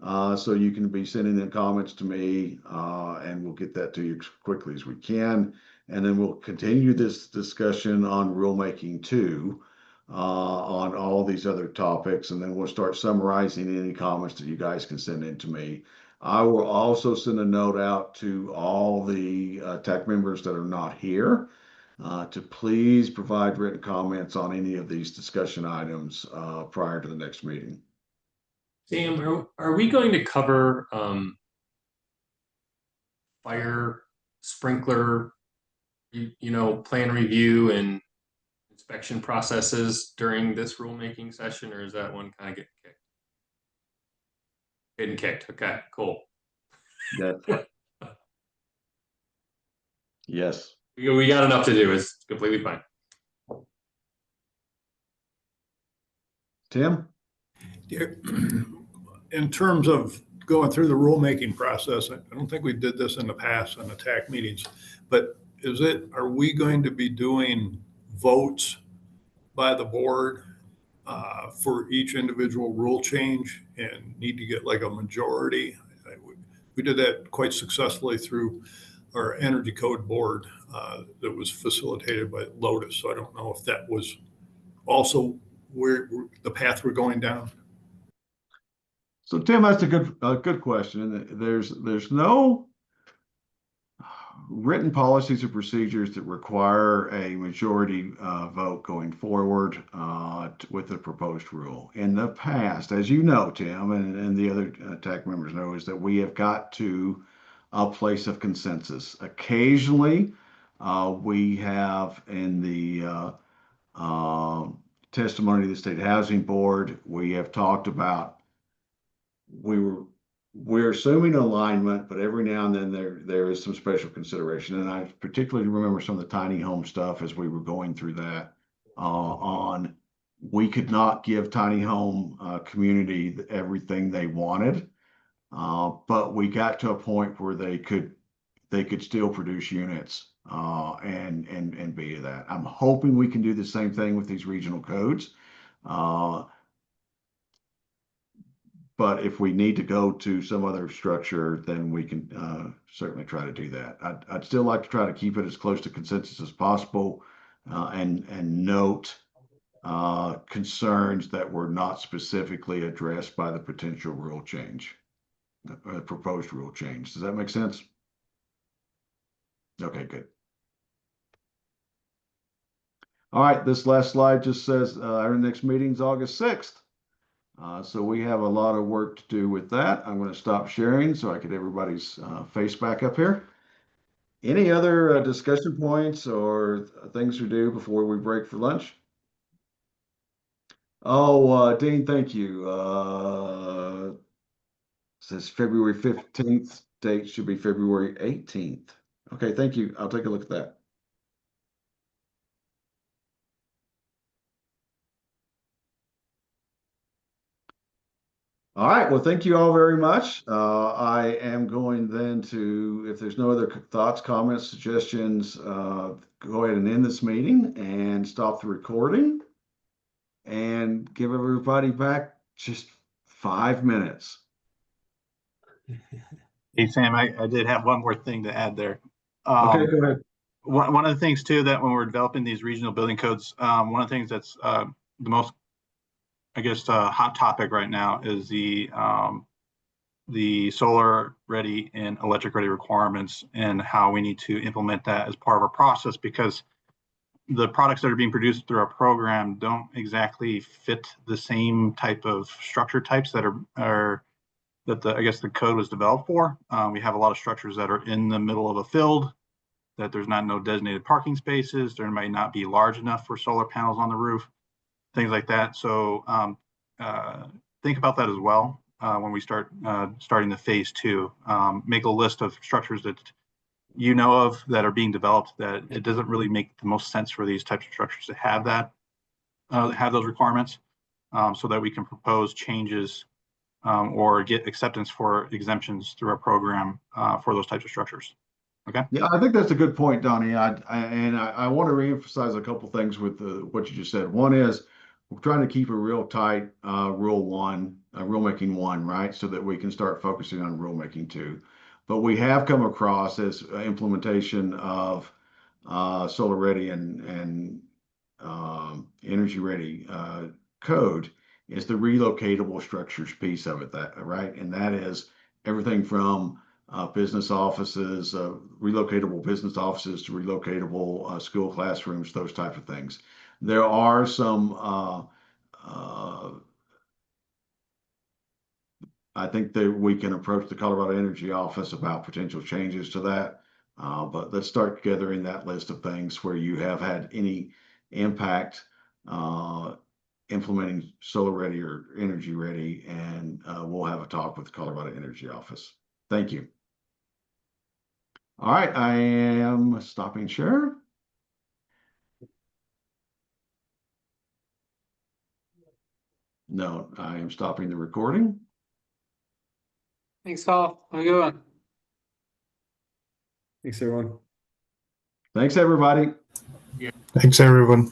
so you can be sending in comments to me, and we'll get that to you as quickly as we can. And then we'll continue this discussion on rulemaking 2 on all these other topics, and then we'll start summarizing any comments that you guys can send in to me. I will also send a note out to all the TAC members that are not here to please provide written comments on any of these discussion items prior to the next meeting. Sam, are we going to cover fire, sprinkler, plan review and inspection processes during this rulemaking session, or is that one kind of get kicked? Getting kicked. Okay, cool. Yes. We got enough to do. It's completely fine. Tim? In terms of going through the rulemaking process, I don't think we did this in the past on the TAC meetings, but are we going to be doing votes by the board for each individual rule change and need to get like a majority? We did that quite successfully through our energy code board that was facilitated by Lotus. So I don't know if that was also where the path we're going down. So Tim, that's a good question. There's no written policies or procedures that require a majority vote going forward with the proposed rule. In the past, as you know, Tim, and the other TAC members know, is that we have got to a place of consensus. Occasionally, we have in the testimony of the State Housing Board, we have talked about we're assuming alignment, but every now and then there is some special consideration. And I particularly remember some of the tiny home stuff as we were going through that we could not give tiny home community everything they wanted. But we got to a point where they could still produce units and be that. I'm hoping we can do the same thing with these regional codes. But if we need to go to some other structure, then we can certainly try to do that. I'd still like to try to keep it as close to consensus as possible and note concerns that were not specifically addressed by the potential rule change, proposed rule change. Does that make sense? Okay, good. All right, this last slide just says our next meeting is August 6th. So we have a lot of work to do with that. I'm going to stop sharing so I get everybody's face back up here. Any other discussion points or things to do before we break for lunch? Oh, Dean, thank you. Says February 15th, date should be February 18th. Okay, thank you. I'll take a look at that. All right, well, thank you all very much. I am going then to, if there's no other thoughts, comments, suggestions, go ahead and end this meeting and stop the recording and give everybody back just 5 minutes. Hey, Sam, I did have one more thing to add there. Okay, go ahead. One of the things too, that when we're developing these regional building codes, one of the things that's the most, I guess, hot topic right now is the solar ready and electric ready requirements and how we need to implement that as part of our process, because the products that are being produced through our program don't exactly fit the same type of structure types that I guess the code was developed for. We have a lot of structures that are in the middle of a field, that there's no designated parking spaces. There might not be large enough for solar panels on the roof, things like that. So think about that as well when we starting the phase 2. Make a list of structures that you know of that are being developed that it doesn't really make the most sense for these types of structures to have that, have those requirements, so that we can propose changes or get acceptance for exemptions through our program for those types of structures. Okay. Yeah, I think that's a good point, Donnie. I want to reemphasize a couple things with what you just said. One is we're trying to keep a real tight rulemaking 1, right? So that we can start focusing on rulemaking 2. But we have come across as implementation of solar ready and energy ready code is the relocatable structures piece of it, right? And that is everything from business offices, relocatable business offices to relocatable school classrooms, those type of things. There are some, I think that we can approach the Colorado Energy Office about potential changes to that. But let's start gathering that list of things where you have had any impact implementing solar ready or energy ready, and we'll have a talk with the Colorado Energy Office. Thank you. All right, I am stopping share. No, I am stopping the recording. Thanks, all. Have a good one. Thanks, everyone. Thanks, everybody. Thanks, everyone.